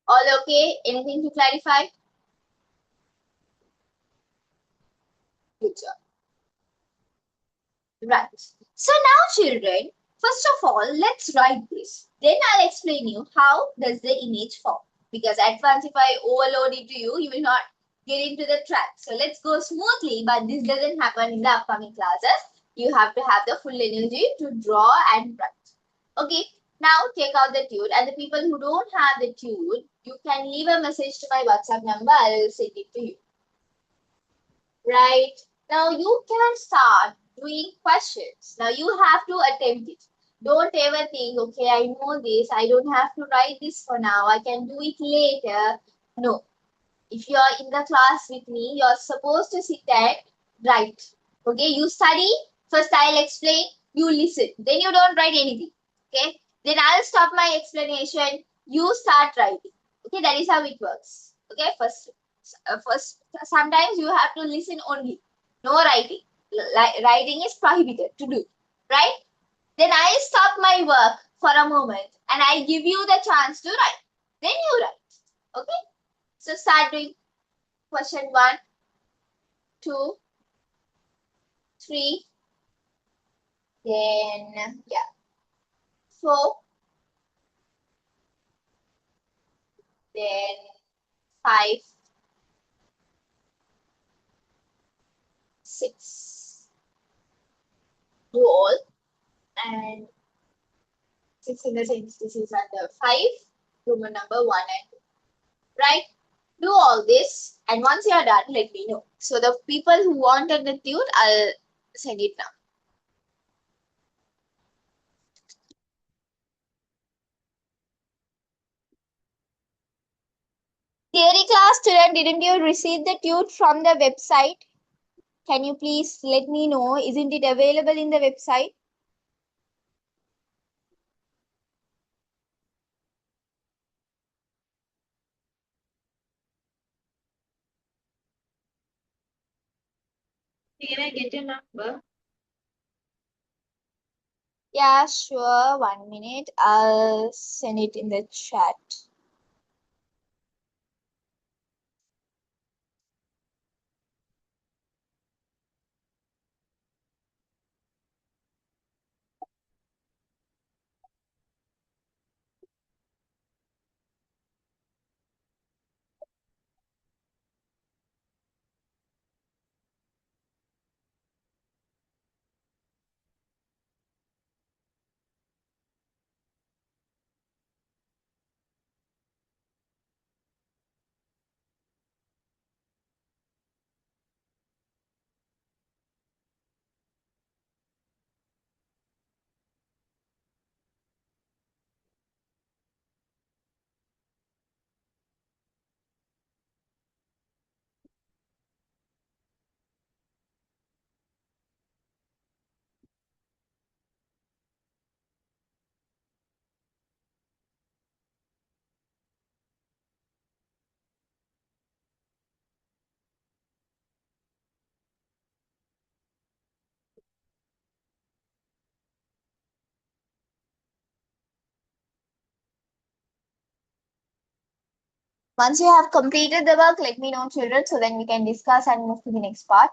All okay? Anything to clarify? Good job. Right. So now children, first of all, let's write this. Then I'll explain you how does the image form. Because at once if I overload it to you, you will not get into the track. So let's go smoothly, but this doesn't happen in the upcoming classes. You have to have the full energy to draw and write. Okay, now take out the tune, and the people who don't have the tune, you can leave a message to my WhatsApp number. I will send it to you. Right? Now you can start doing questions. Now you have to attempt it. Don't ever think, okay, I know this. I don't have to write this for now. I can do it later. No. If you're in the class with me, you're supposed to sit and write. Okay, you study. First I'll explain. You listen. Then you don't write anything. Okay. Then I'll stop my explanation. You start writing. Okay, that is how it works. Okay, first sometimes you have to listen only, no writing. Writing is prohibited to do, right? Then I stop my work for a moment and I give you the chance to write, then you write. Okay, so start doing question 1, 2, 3, then yeah, 4, then 5, 6, do all, and 6 in the sense this is under 5, Roman number 1 and 2, right? Do all this, and once you are done, let me know. So the people who wanted the tune, I'll send it now. Theory class student, didn't you receive the tune from the website? Can you please let me know? Isn't it available in the website? Can I get your number? Yeah, sure. 1 minute. I'll send it in the chat. Once you have completed the work, let me know, children, so then we can discuss and move to the next part.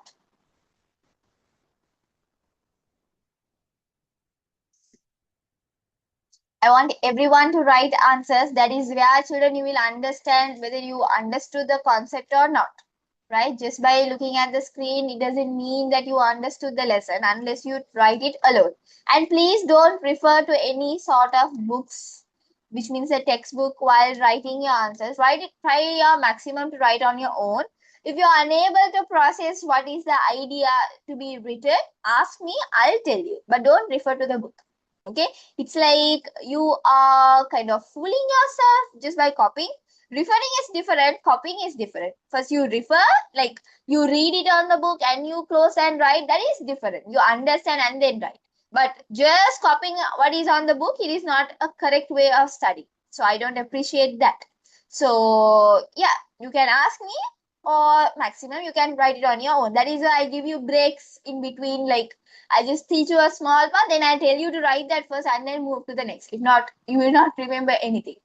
I want everyone to write answers. That is where children you will understand whether you understood the concept or not. Right? Just by looking at the screen, it doesn't mean that you understood the lesson unless you write it alone. And please don't refer to any sort of books, which means a textbook, while writing your answers. Write it, try your maximum to write on your own. If you're unable to process what is the idea to be written, ask me, I'll tell you. But don't refer to the book. Okay, it's like you are kind of fooling yourself just by copying. Referring is different, copying is different. First you refer, like you read it on the book and you close and write, that is different. You understand and then write. But just copying what is on the book, it is not a correct way of studying. So I don't appreciate that. So yeah, you can ask me, or maximum you can write it on your own. That is why I give you breaks in between, like I just teach you a small part, then I tell you to write that first and then move to the next. If not, you will not remember anything.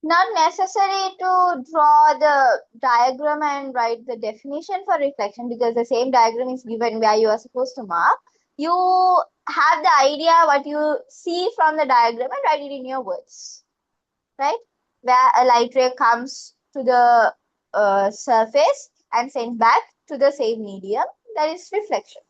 Not necessary to draw the diagram and write the definition for reflection, because the same diagram is given where you are supposed to mark. You have the idea what you see from the diagram and write it in your words, right? Where a light ray comes to the surface and sent back to the same medium, that is reflection.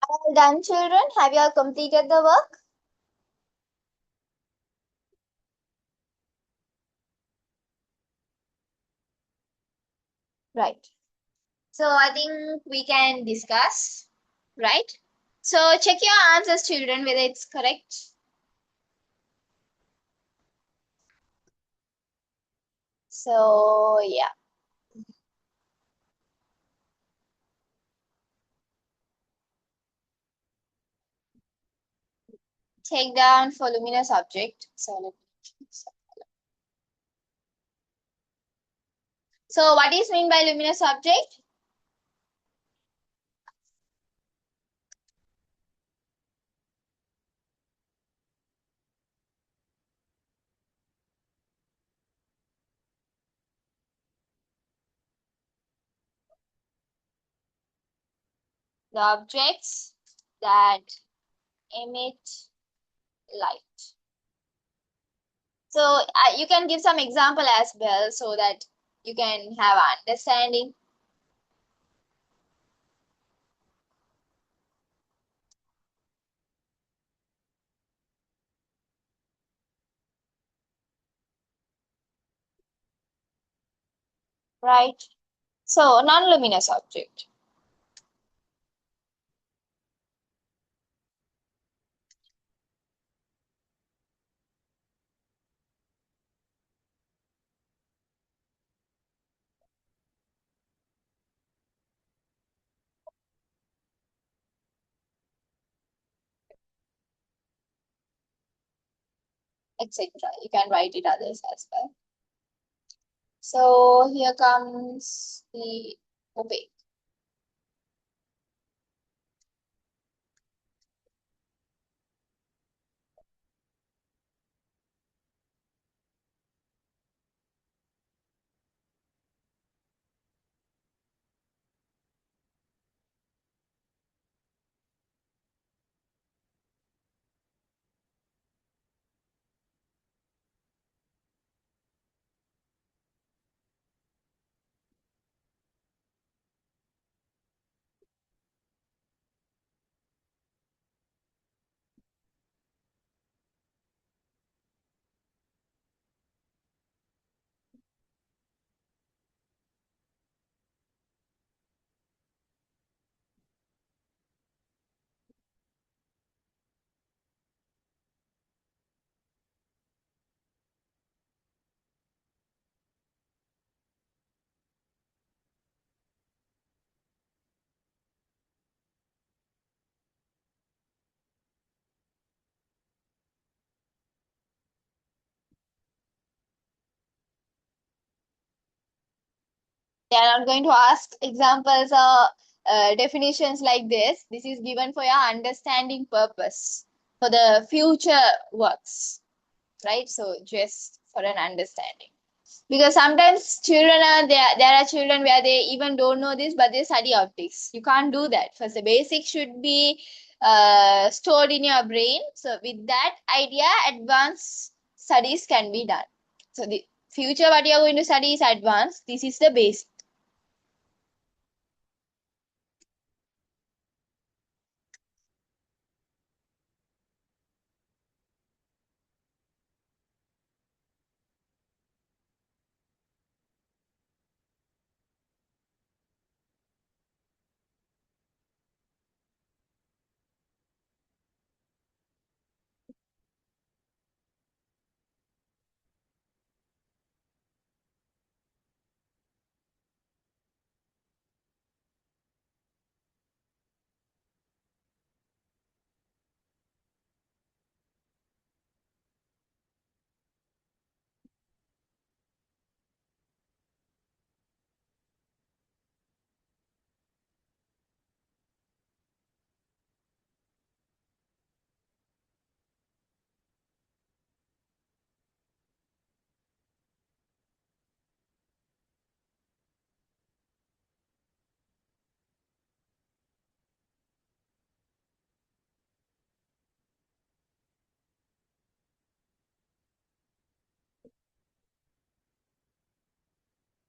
All done, children? Have you all completed the work? Right. So I think we can discuss, right? So check your answers, children, whether it's correct. So yeah, take down for luminous object. So what is mean by luminous object? The objects that emit light. So you can give some example as well so that you can have understanding. Right? So non-luminous object. Etc. You can write it others as well. So here comes the opaque. They are not going to ask examples or definitions like this. This is given for your understanding purpose for the future works, right? So just for an understanding. Because sometimes children are there are children where they even don't know this, but they study optics. You can't do that. First, the basic should be stored in your brain. So with that idea, advanced studies can be done. So the future what you are going to study is advanced. This is the basic.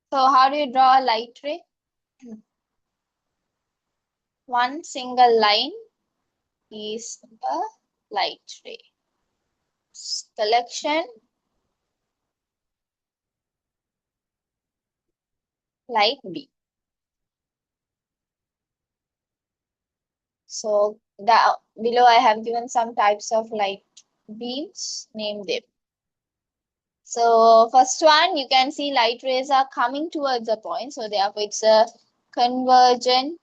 So how do you draw a light ray? One single line is a light ray. Collection, light beam. So below I have given some types of light beams, name them. So first one, you can see light rays are coming towards a point. So therefore it's a convergent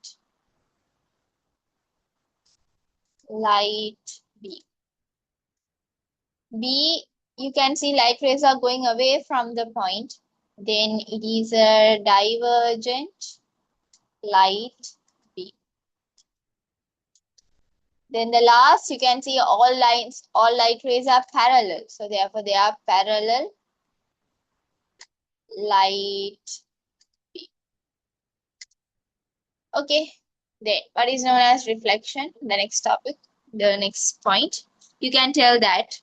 light beam. B, you can see light rays are going away from the point. Then it is a divergent light beam. Then the last, you can see all light rays are parallel. So therefore they are parallel light beam. Okay. Then what is known as reflection? The next topic, the next point. You can tell that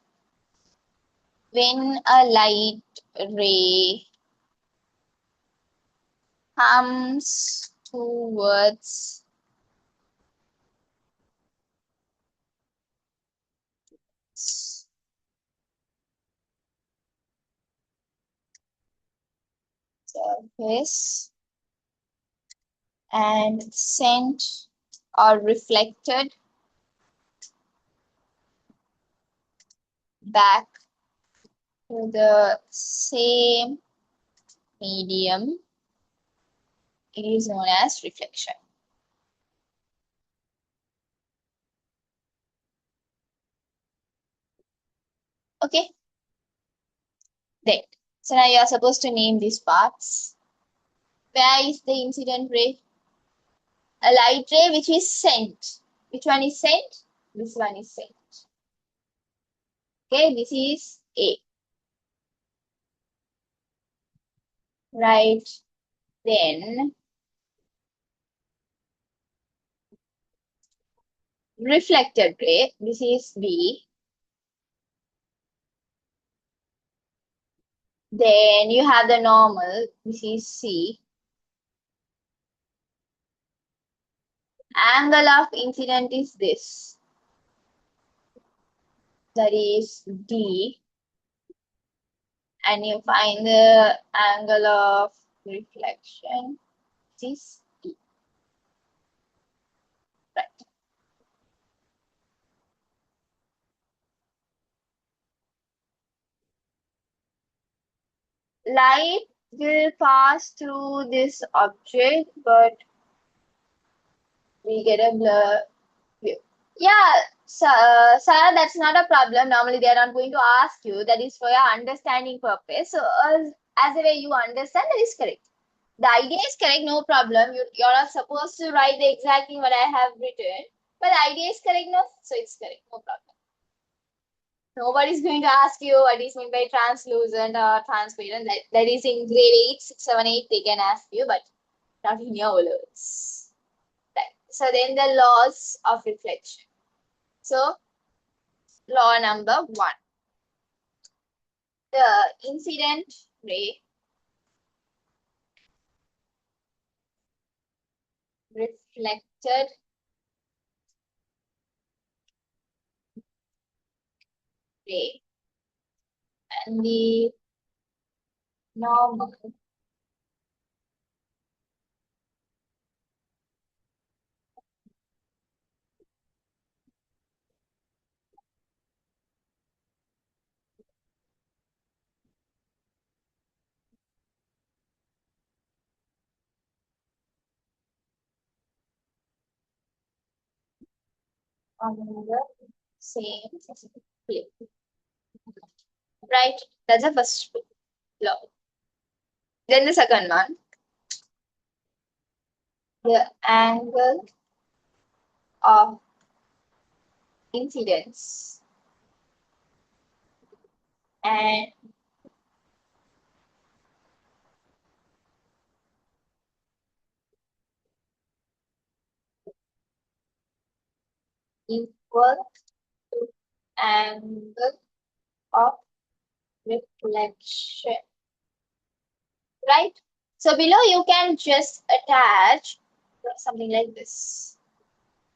when a light ray comes towards surface and sent or reflected back to the same medium, it is known as reflection. Okay, then. So now you are supposed to name these parts. Where is the incident ray? A light ray which is sent. Which one is sent? This one is sent. Okay, this is A. Right. Then reflected ray. This is B. Then you have the normal. This is C. Angle of incident is this. That is D. And you find the angle of reflection. This is E. Right. Light will pass through this object, but we get a blur view. Yeah, Sarah, that's not a problem. Normally, they are not going to ask you. That is for your understanding purpose. So, as the way you understand, that is correct. The idea is correct, no problem. You're not supposed to write the exactly what I have written, but the idea is correct, no? So, it's correct, no problem. Nobody's going to ask you what is meant by translucent or transparent. That is in grade 8, 6, 7, 8, they can ask you, but not in your words. Right. So, then the laws of reflection. So, law number 1. The incident ray reflected ray and the normal on the same plane. Right? That's the first law. Then the second one, the angle of incidence and equal to angle of reflection. Right? So below you can just attach something like this.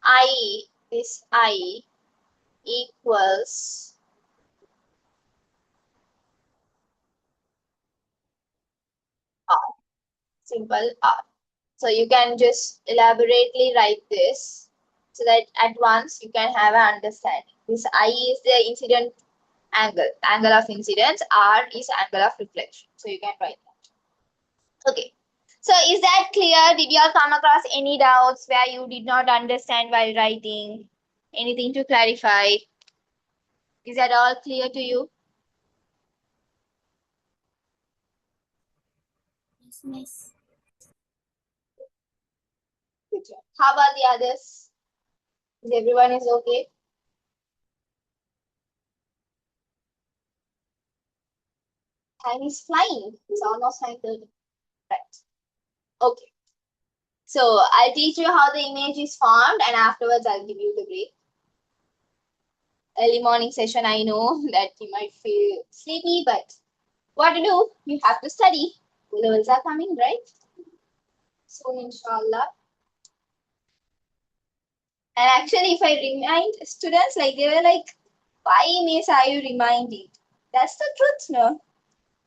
I this I equals R. Simple R. So you can just elaborately write this so that at once you can have an understanding. This I is the incident angle of incidence. R is angle of reflection. So you can write that. Okay. So is that clear? Did you all come across any doubts where you did not understand while writing? Anything to clarify? Is that all clear to you? Yes, miss. Good job. How about the others? Is everyone is okay? Time is flying. It's almost 9:30. Right. Okay. So I'll teach you how the image is formed and afterwards I'll give you the break. Early morning session, I know that you might feel sleepy, but what to do? You have to study. Levels are coming, right? Soon, inshallah. And actually, if I remind students, like they were like, why miss are you reminding? That's the truth, no?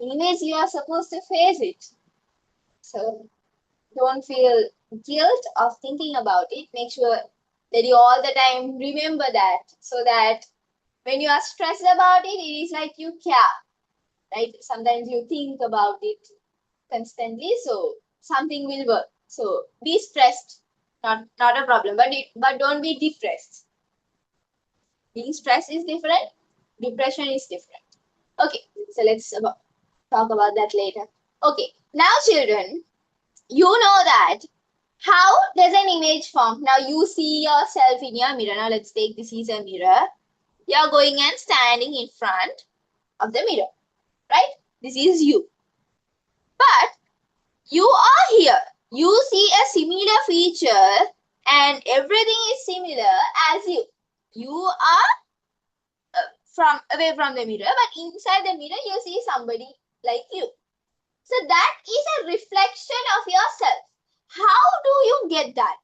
Anyways, you are supposed to face it. So don't feel guilt of thinking about it. Make sure that you all the time remember that so that when you are stressed about it, it is like you care, right? Sometimes you think about it constantly, so something will work. So be stressed, not a problem, but don't be depressed. Being stressed is different, depression is different. Okay, so let's talk about that later. Okay, now children, you know that how does an image form? Now you see yourself in your mirror. Now let's take this is a mirror. You're going and standing in front of the mirror, right? This is you. But you are here. You see a similar feature and everything is similar as you. You are from away from the mirror, but inside the mirror you see somebody like you. So that is a reflection of yourself. How do you get that?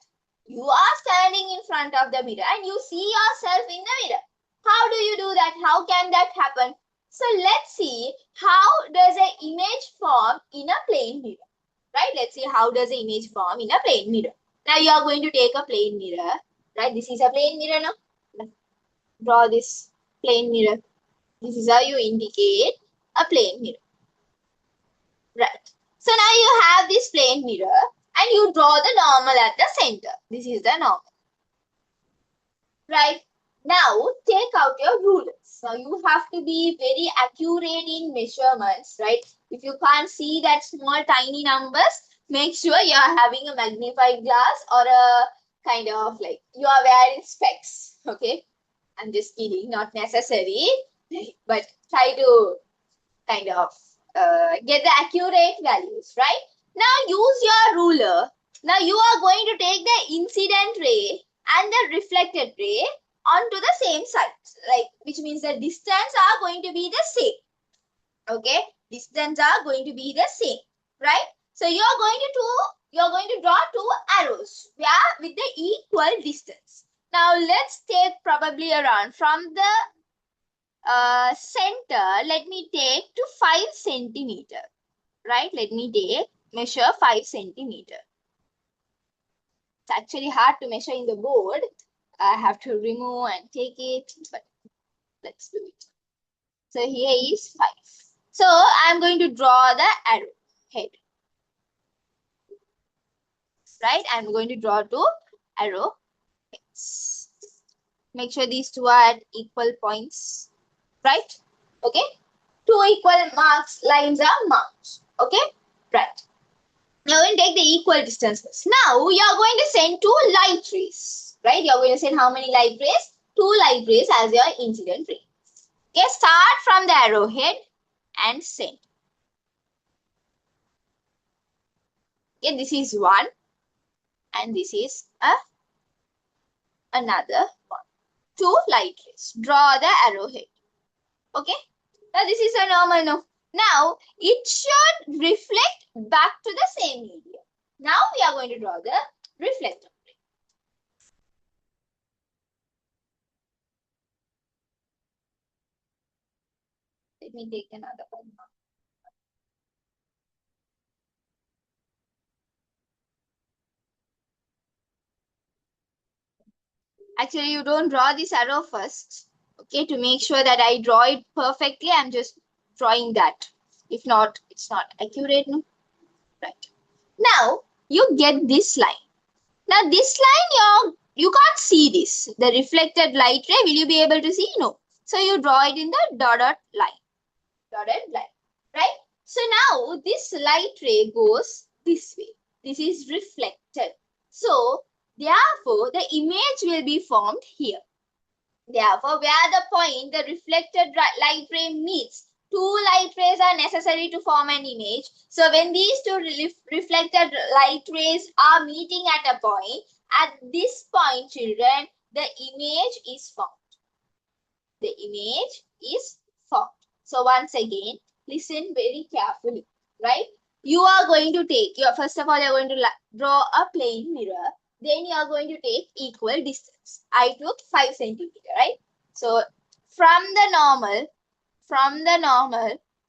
You are standing in front of the mirror and you see yourself in the mirror. How do you do that? How can that happen? So let's see how does an image form in a plane mirror. Right? Let's see how does an image form in a plane mirror. Now you are going to take a plane mirror. Right? This is a plane mirror now. Draw this plane mirror. This is how you indicate a plane mirror. Right. So now you have this plane mirror and you draw the normal at the center. This is the normal. Right. Now take out your rulers. Now you have to be very accurate in measurements, right? If you can't see that small tiny numbers, make sure you are having a magnified glass or a kind of like you are wearing specs. Okay. I'm just kidding, not necessary, but try to kind of get the accurate values, right? Now use your ruler. Now you are going to take the incident ray and the reflected ray onto the same side, like which means the distance are going to be the same. Okay, distance are going to be the same, right? So you're going to draw two arrows where with the equal distance. Now let's take probably around from the center, let me take to 5 centimeter, right? Let me take, measure 5 centimeter. It's actually hard to measure in the board. I have to remove and take it, but let's do it. So here is 5. So I'm going to draw the arrow head, right? I'm going to draw two arrow heads. Make sure these two are at equal points, right? Okay. Two equal marks lines are marked. Okay, right. Now we'll take the equal distances. Now you are going to send two light rays, right? You are going to send how many light rays? Two light rays as your incident ray. Okay, start from the arrowhead and send. Okay, this is one and this is another one. Two light rays. Draw the arrowhead. Okay, now this is a normal no. Now it should reflect back to the same medium. Now we are going to draw the reflector. Let me take another one. Actually, you don't draw this arrow first. Okay, to make sure that I draw it perfectly, I'm just drawing that. If not, it's not accurate. No? Right. Now, you get this line. Now, this line, you can't see this. The reflected light ray, will you be able to see? No. So, you draw it in the dotted line. Dotted line. Right? So, now, this light ray goes this way. This is reflected. So, therefore, the image will be formed here. Therefore, where the point the reflected light ray meets, two light rays are necessary to form an image. So when these two reflected light rays are meeting at a point, at this point, children, the image is formed. The image is formed. So once again, listen very carefully, right? You are going to take your, first of all, you are going to draw a plane mirror. Then you are going to take equal distance. I took 5 centimeter, right? So from the normal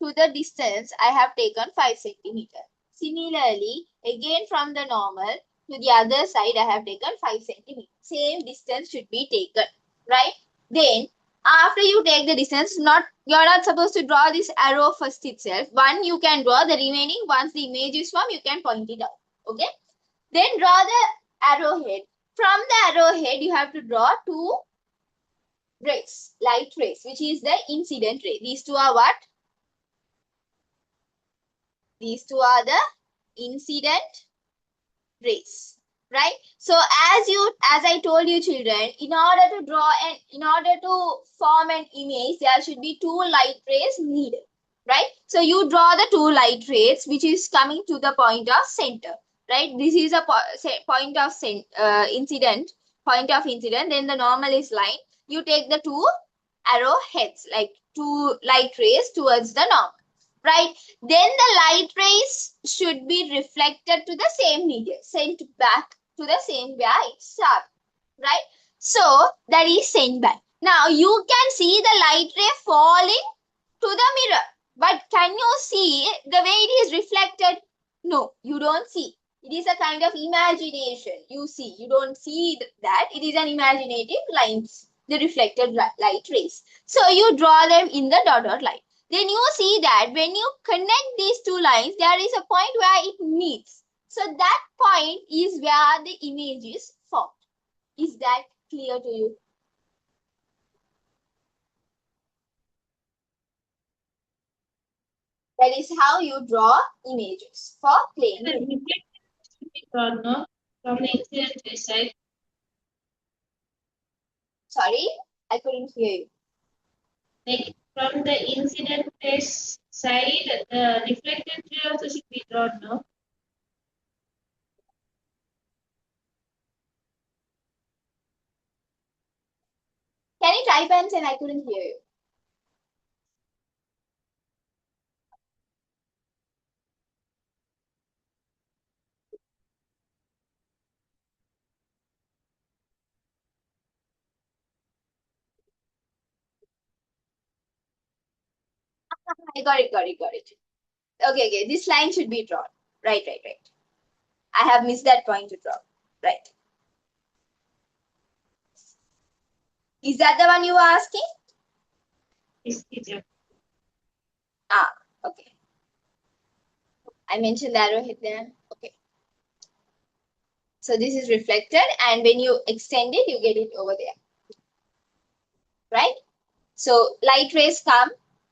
to the distance, I have taken 5 centimeter. Similarly, again from the normal to the other side, I have taken 5 centimeter. Same distance should be taken, right? Then after you take the distance, you're not supposed to draw this arrow first itself. One you can draw, the remaining, once the image is formed, you can point it out. Okay? Then draw the arrowhead. From the arrowhead, you have to draw two rays, light rays, which is the incident ray. These two are what? These two are the incident rays, right? So as I told you, children, in order to form an image, there should be two light rays needed, right? So you draw the two light rays, which is coming to the point of center, right? This is a point of incident, point of incident. Then the normal is line. You take the two arrow heads, like two light rays towards the normal, right? Then the light rays should be reflected to the same medium, sent back to the same where it started, right? So that is sent back. Now you can see the light ray falling to the mirror, but can you see the way it is reflected? No, you don't see. It is a kind of imagination. You see, you don't see that. It is an imaginative lines, the reflected light rays. So you draw them in the dotted line. Then you see that when you connect these two lines, there is a point where it meets. So that point is where the image is formed. Is that clear to you? That is how you draw images for plane. The reflected should be drawn, no? From the incident side. Sorry, I couldn't hear you. Like from the incident side, the reflected ray also should be drawn, no? Can you type and say I couldn't hear you? I got it. Okay. This line should be drawn. Right. I have missed that point to draw. Right. Is that the one you were asking? Yes, teacher. Ah, okay. I mentioned the arrowhead there. Okay. So this is reflected, and when you extend it, you get it over there. Right? So light rays come,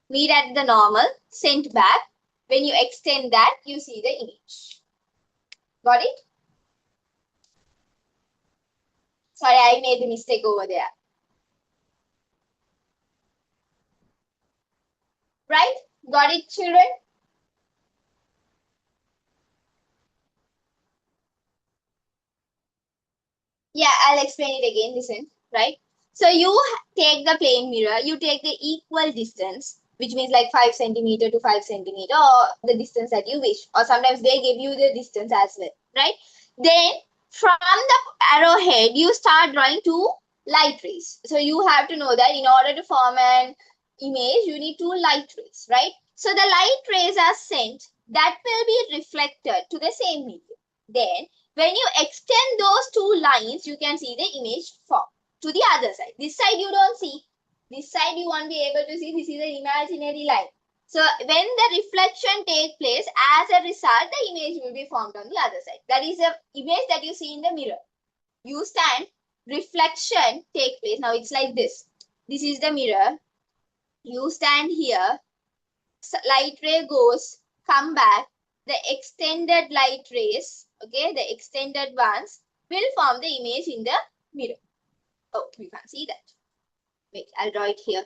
meet at the normal, sent back. When you extend that, you see the image. Got it? Sorry, I made the mistake over there. Right? Got it, children? Yeah, I'll explain it again. Listen, right? So you take the plane mirror, you take the equal distance, which means like 5 centimeter to 5 centimeter, or the distance that you wish. Or sometimes they give you the distance as well, right? Then from the arrowhead, you start drawing two light rays. So you have to know that in order to form an image, you need two light rays, right? So the light rays are sent, that will be reflected to the same medium. Then when you extend those two lines, you can see the image form to the other side. This side you don't see. This side you won't be able to see. This is an imaginary line. So when the reflection takes place, as a result, the image will be formed on the other side. That is the image that you see in the mirror. You stand, reflection take place. Now it's like this. This is the mirror. You stand here, light ray goes, come back. The extended light rays, okay, the extended ones will form the image in the mirror. Oh, we can't see that. Wait, I'll draw it here.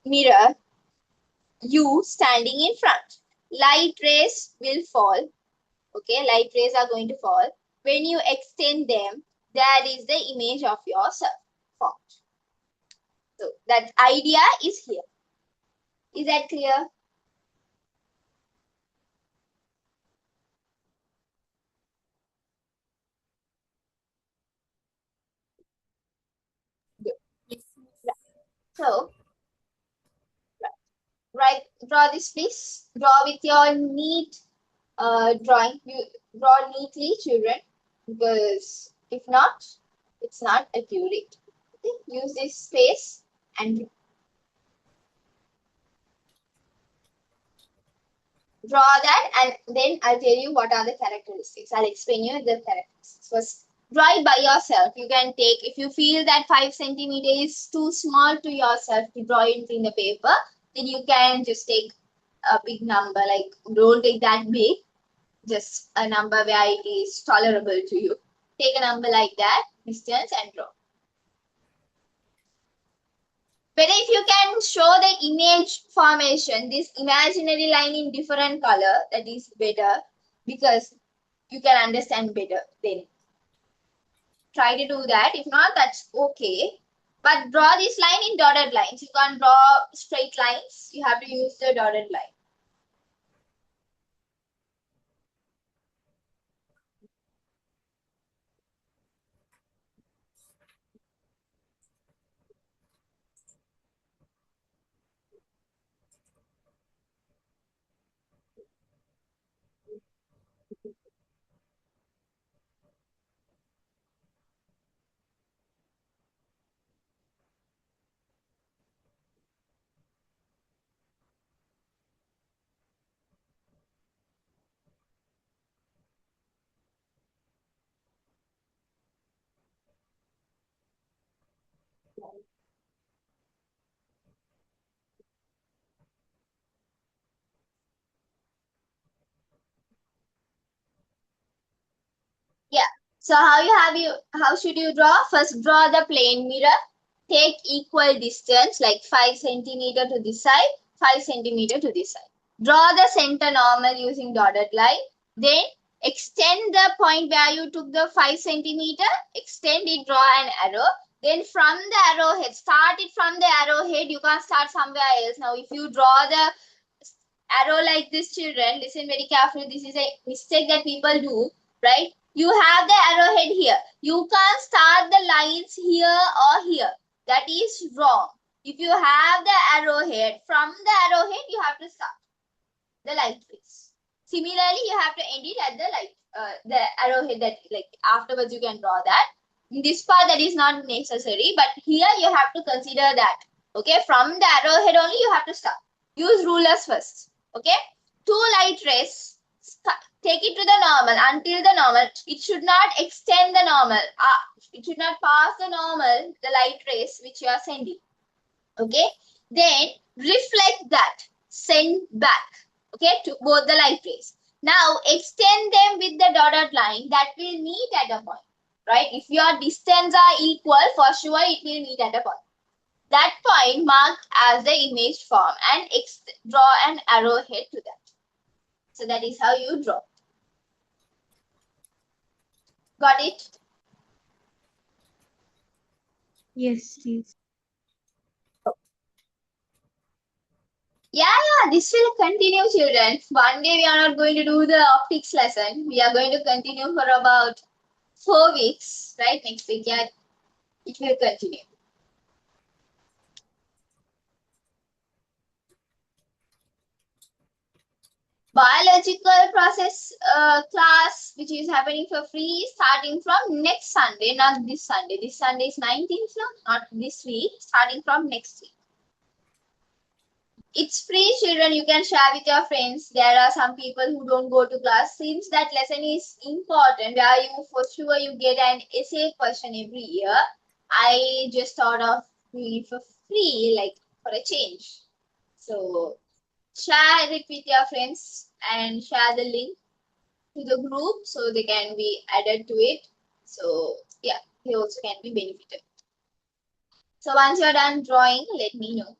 Mirror, you standing in front. Light rays will fall. Okay, light rays are going to fall. When you extend them, that is the image of yourself formed. So that idea is here. Is that clear? Good. Yes. Yeah. So, right, draw this please. Draw with your neat drawing. You draw neatly, children, because if not, it's not accurate. Okay? Use this space and draw that, and then I'll tell you what are the characteristics. I'll explain you the characteristics. First, draw it by yourself. You can take, if you feel that 5 centimeter is too small to yourself to draw it in the paper, then you can just take a big number, like don't take that big, just a number where it is tolerable to you. Take a number like that, distance, and draw. Better if you can show the image formation, this imaginary line in different color, that is better because you can understand better then. Try to do that. If not, that's okay. But draw this line in dotted lines. You can't draw straight lines. You have to use the dotted line. Yeah. So how should you draw? First draw the plane mirror. Take equal distance like 5 centimeter to this side, 5 centimeter to this side. Draw the center normal using dotted line. Then extend the point where you took the 5 centimeter. Extend it, draw an arrow. Then from the arrowhead, start it from the arrowhead. You can't start somewhere else. Now if you draw the arrow like this, children, listen very carefully. This is a mistake that people do, right? You have the arrowhead here. You can't start the lines here or here. That is wrong. If you have the arrowhead, from the arrowhead, you have to start the light rays. Similarly, you have to end it at the arrowhead that like afterwards you can draw that. In this part that is not necessary, but here you have to consider that. Okay, from the arrowhead only you have to start. Use rulers first. Okay, two light rays. Take it to the normal until the normal. It should not extend the normal. It should not pass the normal, the light rays which you are sending. Okay, then reflect that, send back, okay, to both the light rays. Now extend them with the dotted line that will meet at a point, right? If your distance are equal, for sure it will meet at a point. That point marked as the image form and draw an arrowhead to that. So that is how you draw. Got it? Yes, please. Yeah, this will continue, children. One day we are not going to do the optics lesson. We are going to continue for about 4 weeks, right? Next week, yeah, it will continue. Biological process class, which is happening for free starting from next Sunday, not this Sunday. This Sunday is 19th, no, not this week, starting from next week. It's free, children. You can share with your friends. There are some people who don't go to class. Since that lesson is important, where you for sure you get an essay question every year, I just thought of doing it for free, like for a change. So share it with your friends and share the link to the group so they can be added to it. So yeah, they also can be benefited. So once you're done drawing, let me know.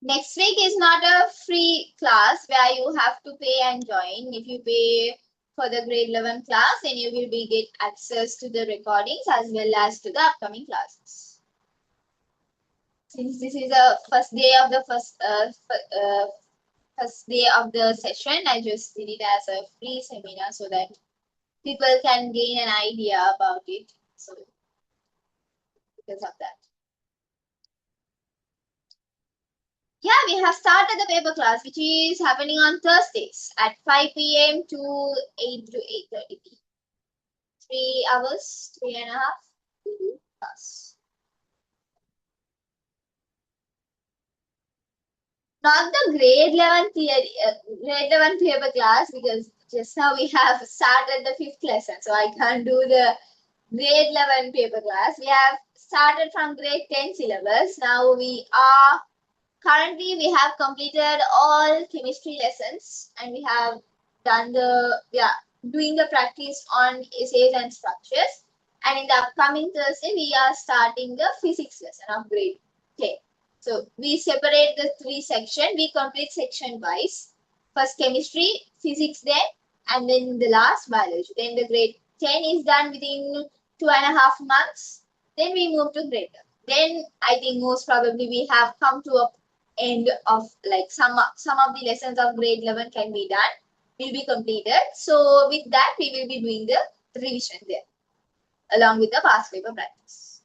Next week is not a free class where you have to pay and join. If you pay for the grade 11 class, then you will be get access to the recordings as well as to the upcoming classes. Since this is a first day of the first day of the session, I just did it as a free seminar so that people can gain an idea about it. So because of that. Yeah, we have started the paper class, which is happening on Thursdays at 5 p.m. to 8 to 8:30 p.m. 3 hours, 3.5 class. Not the grade 11 theory, grade 11 paper class because just now we have started the fifth lesson, so I can't do the grade 11 paper class. We have started from grade 10 syllabus. Now currently we have completed all chemistry lessons and we have done doing the practice on essays and structures. And in the upcoming Thursday, we are starting the physics lesson of grade 10. So we separate the three sections. We complete section wise. First chemistry, physics then, and then the last biology. Then the grade 10 is done within 2.5 months. Then we move to grade 10. Then I think most probably we have come to a end of like some of the lessons of grade 11 can be done, will be completed. So with that, we will be doing the revision there along with the past paper practice.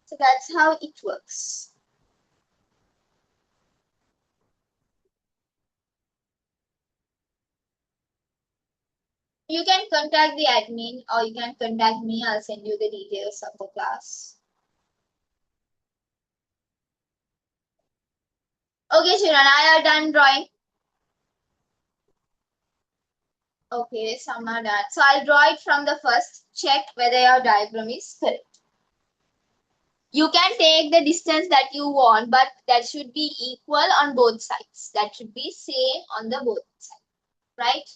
So that's how it works. You can contact the admin or you can contact me. I'll send you the details of the class. Okay, children, I are done drawing. Okay, some are done. So I'll draw it from the first. Check whether your diagram is correct. You can take the distance that you want, but that should be equal on both sides. That should be same on the both sides, right?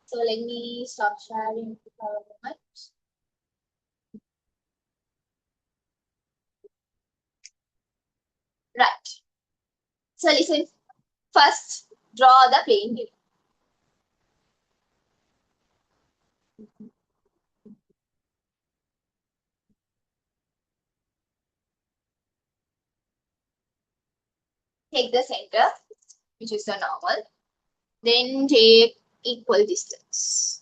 So let me stop sharing for a moment. Right. So listen, first draw the plane wave. Take the center, which is the normal. Then take equal distance.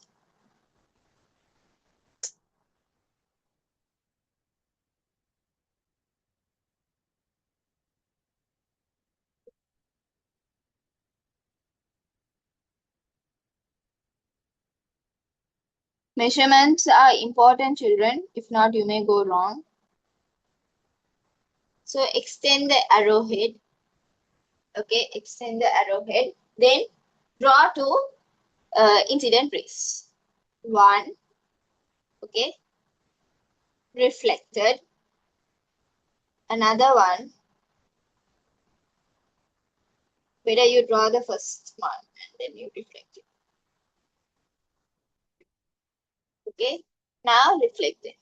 Measurements are important, children. If not, you may go wrong. So extend the arrowhead. Okay, extend the arrowhead. Then draw two incident rays. One, okay, reflected. Another one, better you draw the first one and then you reflect it. Okay, now reflected.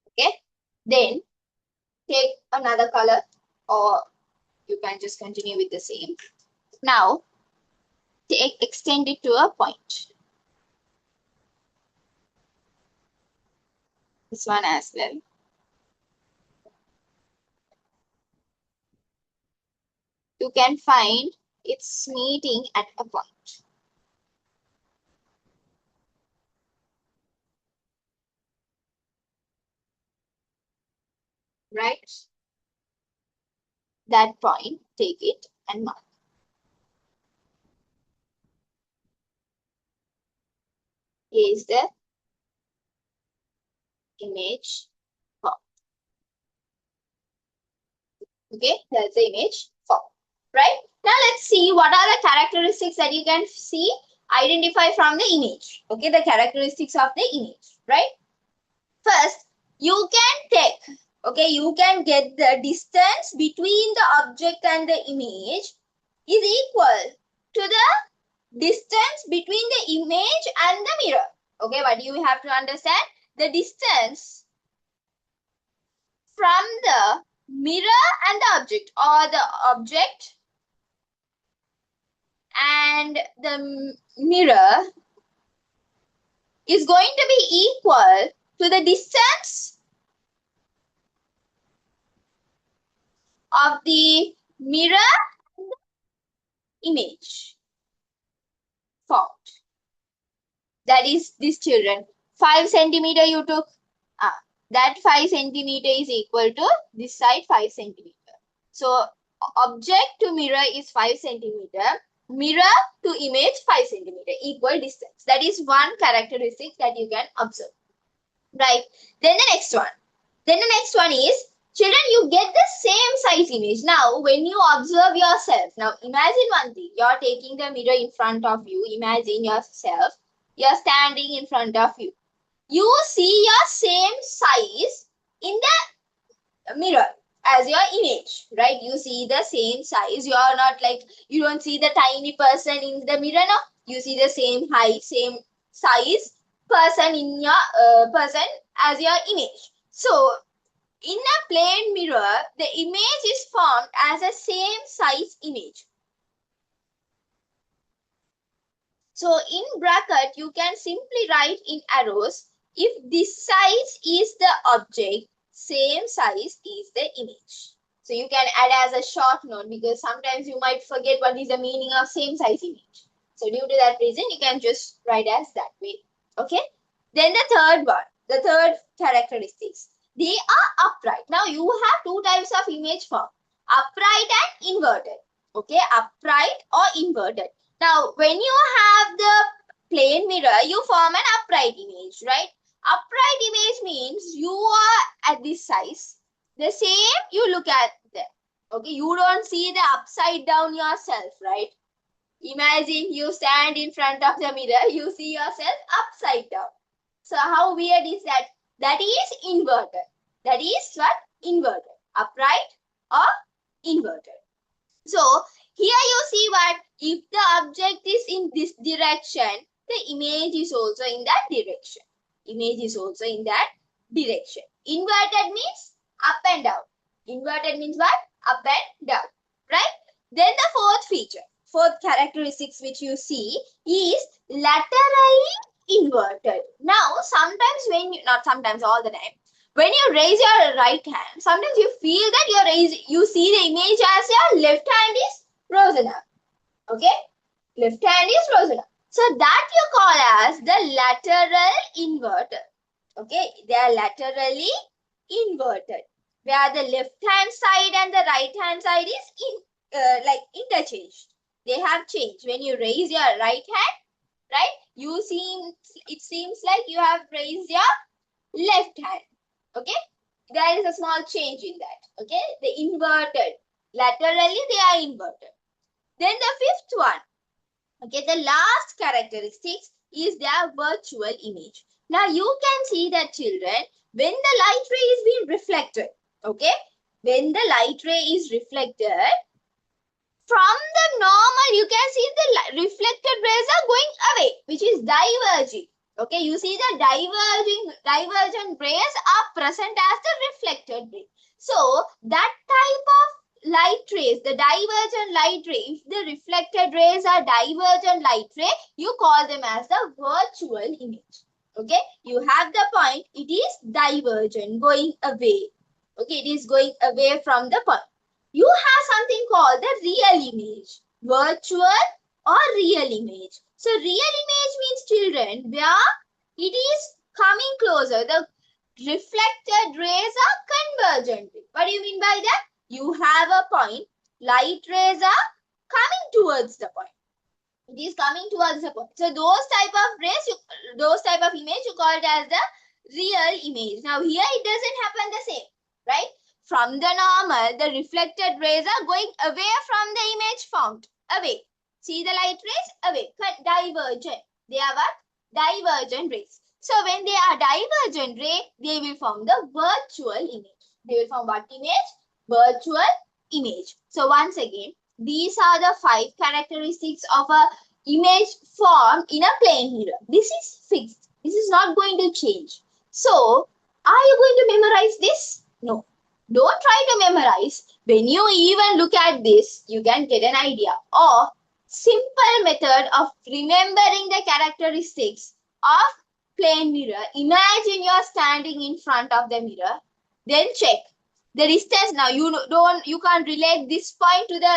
Okay, then take another color or you can just continue with the same. Now extend it to a point. This one as well. You can find it's meeting at a point, right? That point, take it and mark. Here is the image form. Okay, that's the image form, right? Now let's see what are the characteristics that you can see, identify from the image. Okay, the characteristics of the image, right? First, you can take, okay, you can get the distance between the object and the image is equal to the distance between the image and the mirror. Okay, what do you have to understand? The distance from the mirror and the object, or the object and the mirror is going to be equal to the distance of the mirror and the image formed. That is this children. 5 centimeter you took. That 5 centimeter is equal to this side 5 centimeter. So object to mirror is 5 centimeter. Mirror to image 5 centimeter. Equal distance. That is one characteristic that you can observe. Right. Then the next one. Is, children, you get the same size image. Now, when you observe yourself, now imagine one thing. You're taking the mirror in front of you. Imagine yourself. You're standing in front of you. You see your same size in the mirror as your image, right? You see the same size. You're not like, you don't see the tiny person in the mirror now. You see the same height, same size person in your person as your image. So in a plane mirror, the image is formed as a same size image. So in bracket, you can simply write in arrows, if this size is the object, same size is the image. So you can add as a short note because sometimes you might forget what is the meaning of same size image. So due to that reason, you can just write as that way. Okay. Then the third one, the third characteristics. They are upright. Now you have two types of image form, upright and inverted. Okay, upright or inverted. Now when you have the plane mirror, you form an upright image, right? Upright image means you are at this size. The same you look at them. Okay, you don't see the upside down yourself, right? Imagine you stand in front of the mirror, you see yourself upside down. So how weird is that? That is inverted. That is what? Inverted. Upright or inverted. So here you see what? If the object is in this direction, the image is also in that direction. Image is also in that direction. Inverted means up and down. Inverted means what? Up and down. Right? Then the fourth feature, fourth characteristics which you see is laterally inverted. Now, sometimes when you, not sometimes, all the time, when you raise your right hand, sometimes you feel that you see the image as your left hand is risen up. Okay? Left hand is risen up. So that you call as the lateral inverted. Okay? They are laterally inverted. Where the left hand side and the right hand side is like interchanged. They have changed. When you raise your right hand, right? It seems like you have raised your left hand. Okay, there is a small change in that. Okay, the inverted, laterally they are inverted. Then the fifth one, okay, the last characteristics is their virtual image. Now you can see that, children, when the light ray is being reflected, okay, when the light ray is reflected from the normal, you can see the reflected rays are going away, which is diverging. Okay, you see the divergent rays are present as the reflected ray. So that type of light rays, the divergent light ray, if the reflected rays are divergent light ray, you call them as the virtual image. Okay, you have the point. It is divergent, going away. Okay, it is going away from the point. You have something called the real image, virtual or real image. So real image means, children, where it is coming closer. The reflected rays are convergent. What do you mean by that? You have a point. Light rays are coming towards the point. It is coming towards the point. So those type of rays, those type of image, you call it as the real image. Now here it doesn't happen the same, right? From the normal, the reflected rays are going away from the image formed. Away. See the light rays? Away. Divergent. They are what? Divergent rays. So when they are divergent ray, they will form the virtual image. They will form what image? Virtual image. So once again, these are the 5 characteristics of a image formed in a plane mirror. This is fixed. This is not going to change. So, are you going to memorize this? No. Don't try to memorize. When you even look at this, you can get an idea. Or simple method of remembering the characteristics of plane mirror. Imagine you are standing in front of the mirror. Then check the distance. Now you can't relate this point to the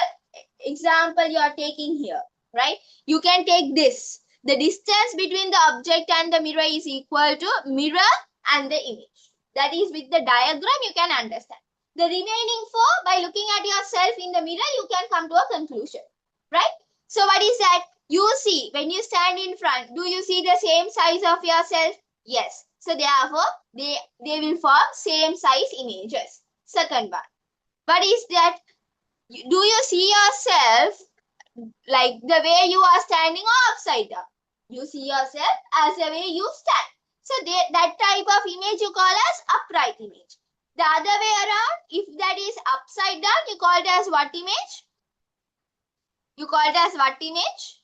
example you are taking here, right? You can take this. The distance between the object and the mirror is equal to mirror and the image. That is, with the diagram you can understand. The remaining 4, by looking at yourself in the mirror, you can come to a conclusion, right? So what is that? You see, when you stand in front, do you see the same size of yourself? Yes. So therefore, they will form same size images. Second one. What is that? Do you see yourself like the way you are standing or upside down? You see yourself as the way you stand. So that type of image you call as upright image. The other way around, if that is upside down, you call it as what image? You call it as what image?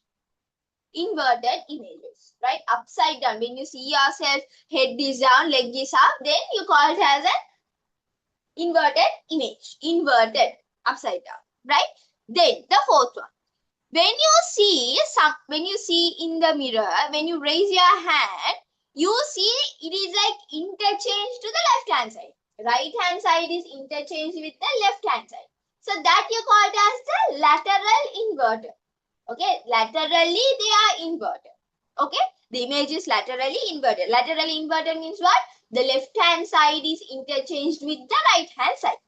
Inverted images, right? Upside down. When you see yourself, head is down, leg is up, then you call it as an inverted image. Inverted, upside down, right? Then the fourth one. When you see in the mirror, when you raise your hand, you see it is like interchange to the left hand side. Right hand side is interchanged with the left hand side. So that you call it as the lateral inverted. Okay, laterally they are inverted. Okay, the image is laterally inverted. Laterally inverted means what? The left hand side is interchanged with the right hand side.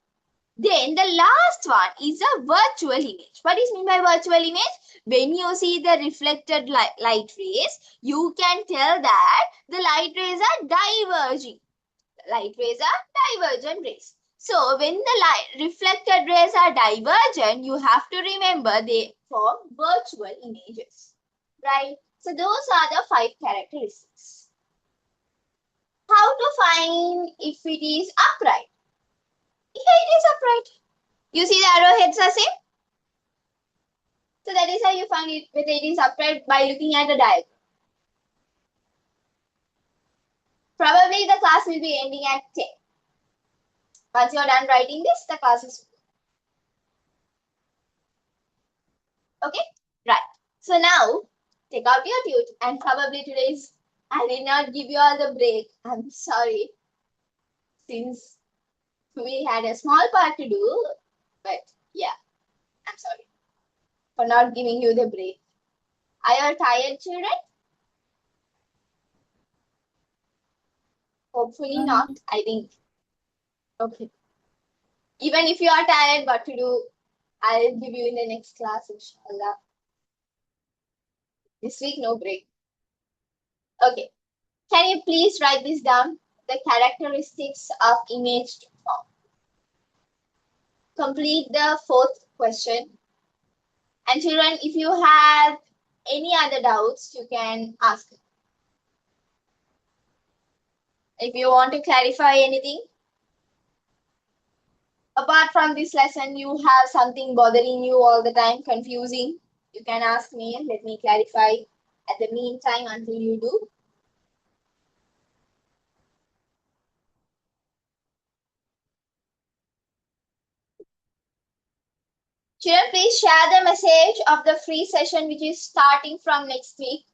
Then the last one is a virtual image. What is meant by virtual image? When you see the reflected light rays, you can tell that the light rays are diverging. Light rays are divergent rays. So when the reflected rays are divergent, you have to remember they form virtual images. Right? So those are the 5 characteristics. How to find if it is upright? Here it is upright. You see the arrowheads are same? So that is how you find it whether it is upright by looking at the diagram. Probably the class will be ending at 10. Once you are done writing this, the class is okay? Right. So now take out your tute, and probably today's I did not give you all the break. I'm sorry. Since we had a small part to do, but yeah, I'm sorry for not giving you the break. Are you all tired, children? Hopefully not. I think. Okay. Even if you are tired, what to do, I'll give you in the next class, inshallah. This week, no break. Okay. Can you please write this down? The characteristics of image form. Complete the 4th question. And children, if you have any other doubts, you can ask. If you want to clarify anything, apart from this lesson, you have something bothering you all the time, confusing, you can ask me and let me clarify at the meantime until you do. Children, please share the message of the free session which is starting from next week.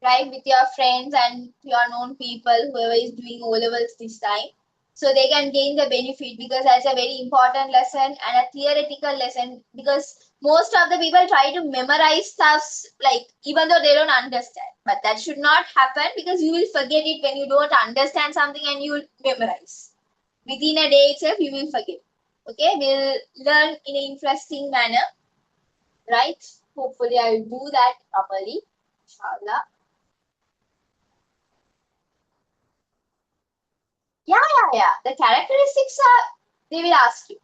right, with your friends and your known people, whoever is doing O levels this time. So they can gain the benefit because that's a very important lesson and a theoretical lesson because most of the people try to memorize stuff like even though they don't understand. But that should not happen because you will forget it when you don't understand something and you will memorize. Within a day itself, you will forget. Okay, we'll learn in an interesting manner, right? Hopefully, I will do that properly. Inshallah. Yeah. The characteristics are, they will ask you.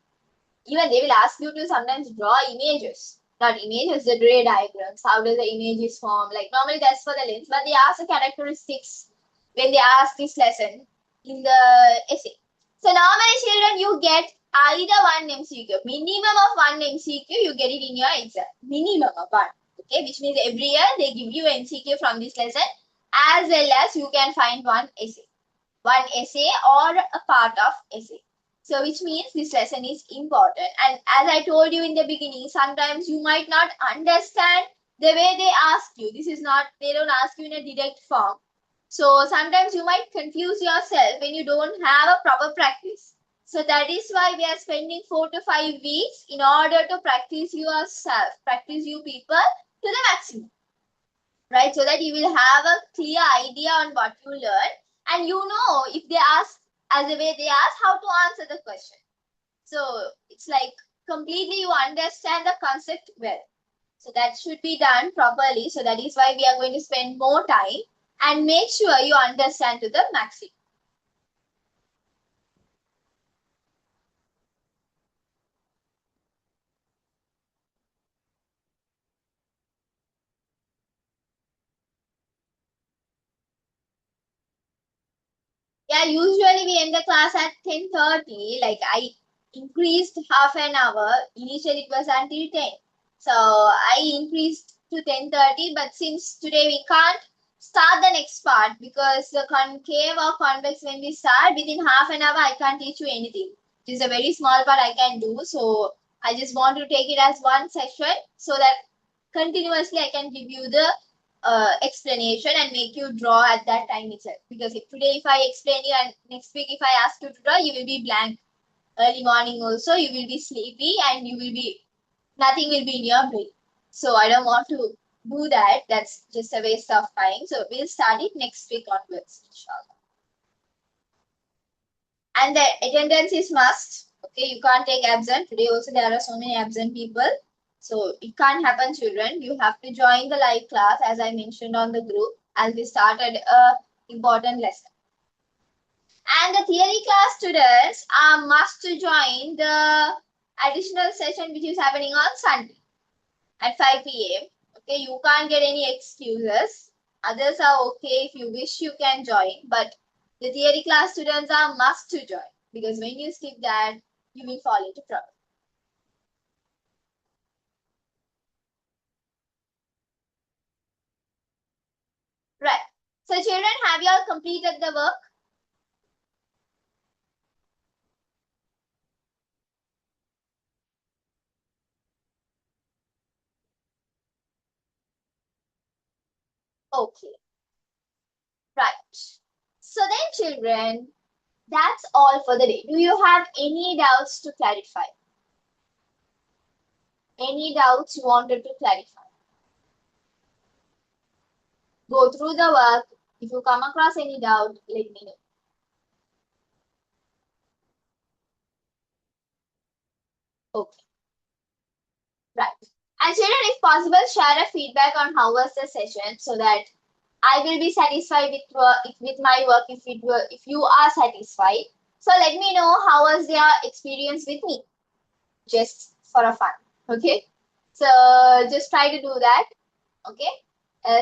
Even they will ask you to sometimes draw images. Not images, the ray diagrams. How does the images form? Like normally that's for the lens, but they ask the characteristics when they ask this lesson in the essay. So normally children, you get either one MCQ. Minimum of one MCQ, you get it in your exam. Minimum of one. Okay, which means every year they give you MCQ from this lesson as well as you can find one essay or a part of essay. So which means this lesson is important. And as I told you in the beginning, sometimes you might not understand the way they ask you. This is not, they don't ask you in a direct form. So sometimes you might confuse yourself when you don't have a proper practice. So that is why we are spending 4 to 5 weeks in order to practice yourself, practice you people to the maximum, right? So that you will have a clear idea on what you learn and you know if they ask as the way they ask how to answer the question. So it's like completely you understand the concept well. So that should be done properly. So that is why we are going to spend more time and make sure you understand to the maximum. Yeah, usually we end the class at 10:30. Like I increased half an hour. Initially it was until 10. So I increased to 10:30, but since today we can't start the next part because the concave or convex when we start within half an hour I can't teach you anything. It is a very small part I can do. So I just want to take it as one session so that continuously I can give you the explanation and make you draw at that time itself. Because if today if I explain you and next week if I ask you to draw, you will be blank. Early morning also you will be sleepy and you will be nothing will be in your brain. So I don't want to do that. That's just a waste of time. So we'll start it next week onwards, inshallah. And the attendance is must. Okay, you can't take absent. Today also there are so many absent people. So it can't happen, children. You have to join the live class as I mentioned on the group as we started a important lesson. And the theory class students are must to join the additional session which is happening on Sunday at 5 p.m. Okay, you can't get any excuses. Others are okay. If you wish, you can join. But the theory class students are must to join because when you skip that, you will fall into trouble. Right. So children, have you all completed the work? Okay. Right. So then children, that's all for the day. Do you have any doubts to clarify? Any doubts you wanted to clarify? Go through the work. If you come across any doubt, let me know. Okay. Right. And children, if possible, share a feedback on how was the session so that I will be satisfied with my work if you are satisfied. So let me know how was your experience with me, just for a fun. Okay. So just try to do that. Okay.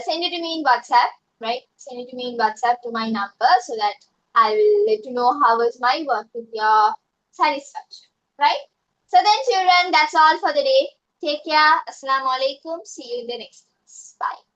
Send it to me in WhatsApp. Right. Send it to me in WhatsApp to my number so that I will let you know how was my work with your satisfaction. Right. So then, children, that's all for the day. Take care. Assalamu alaikum. See you in the next class. Bye.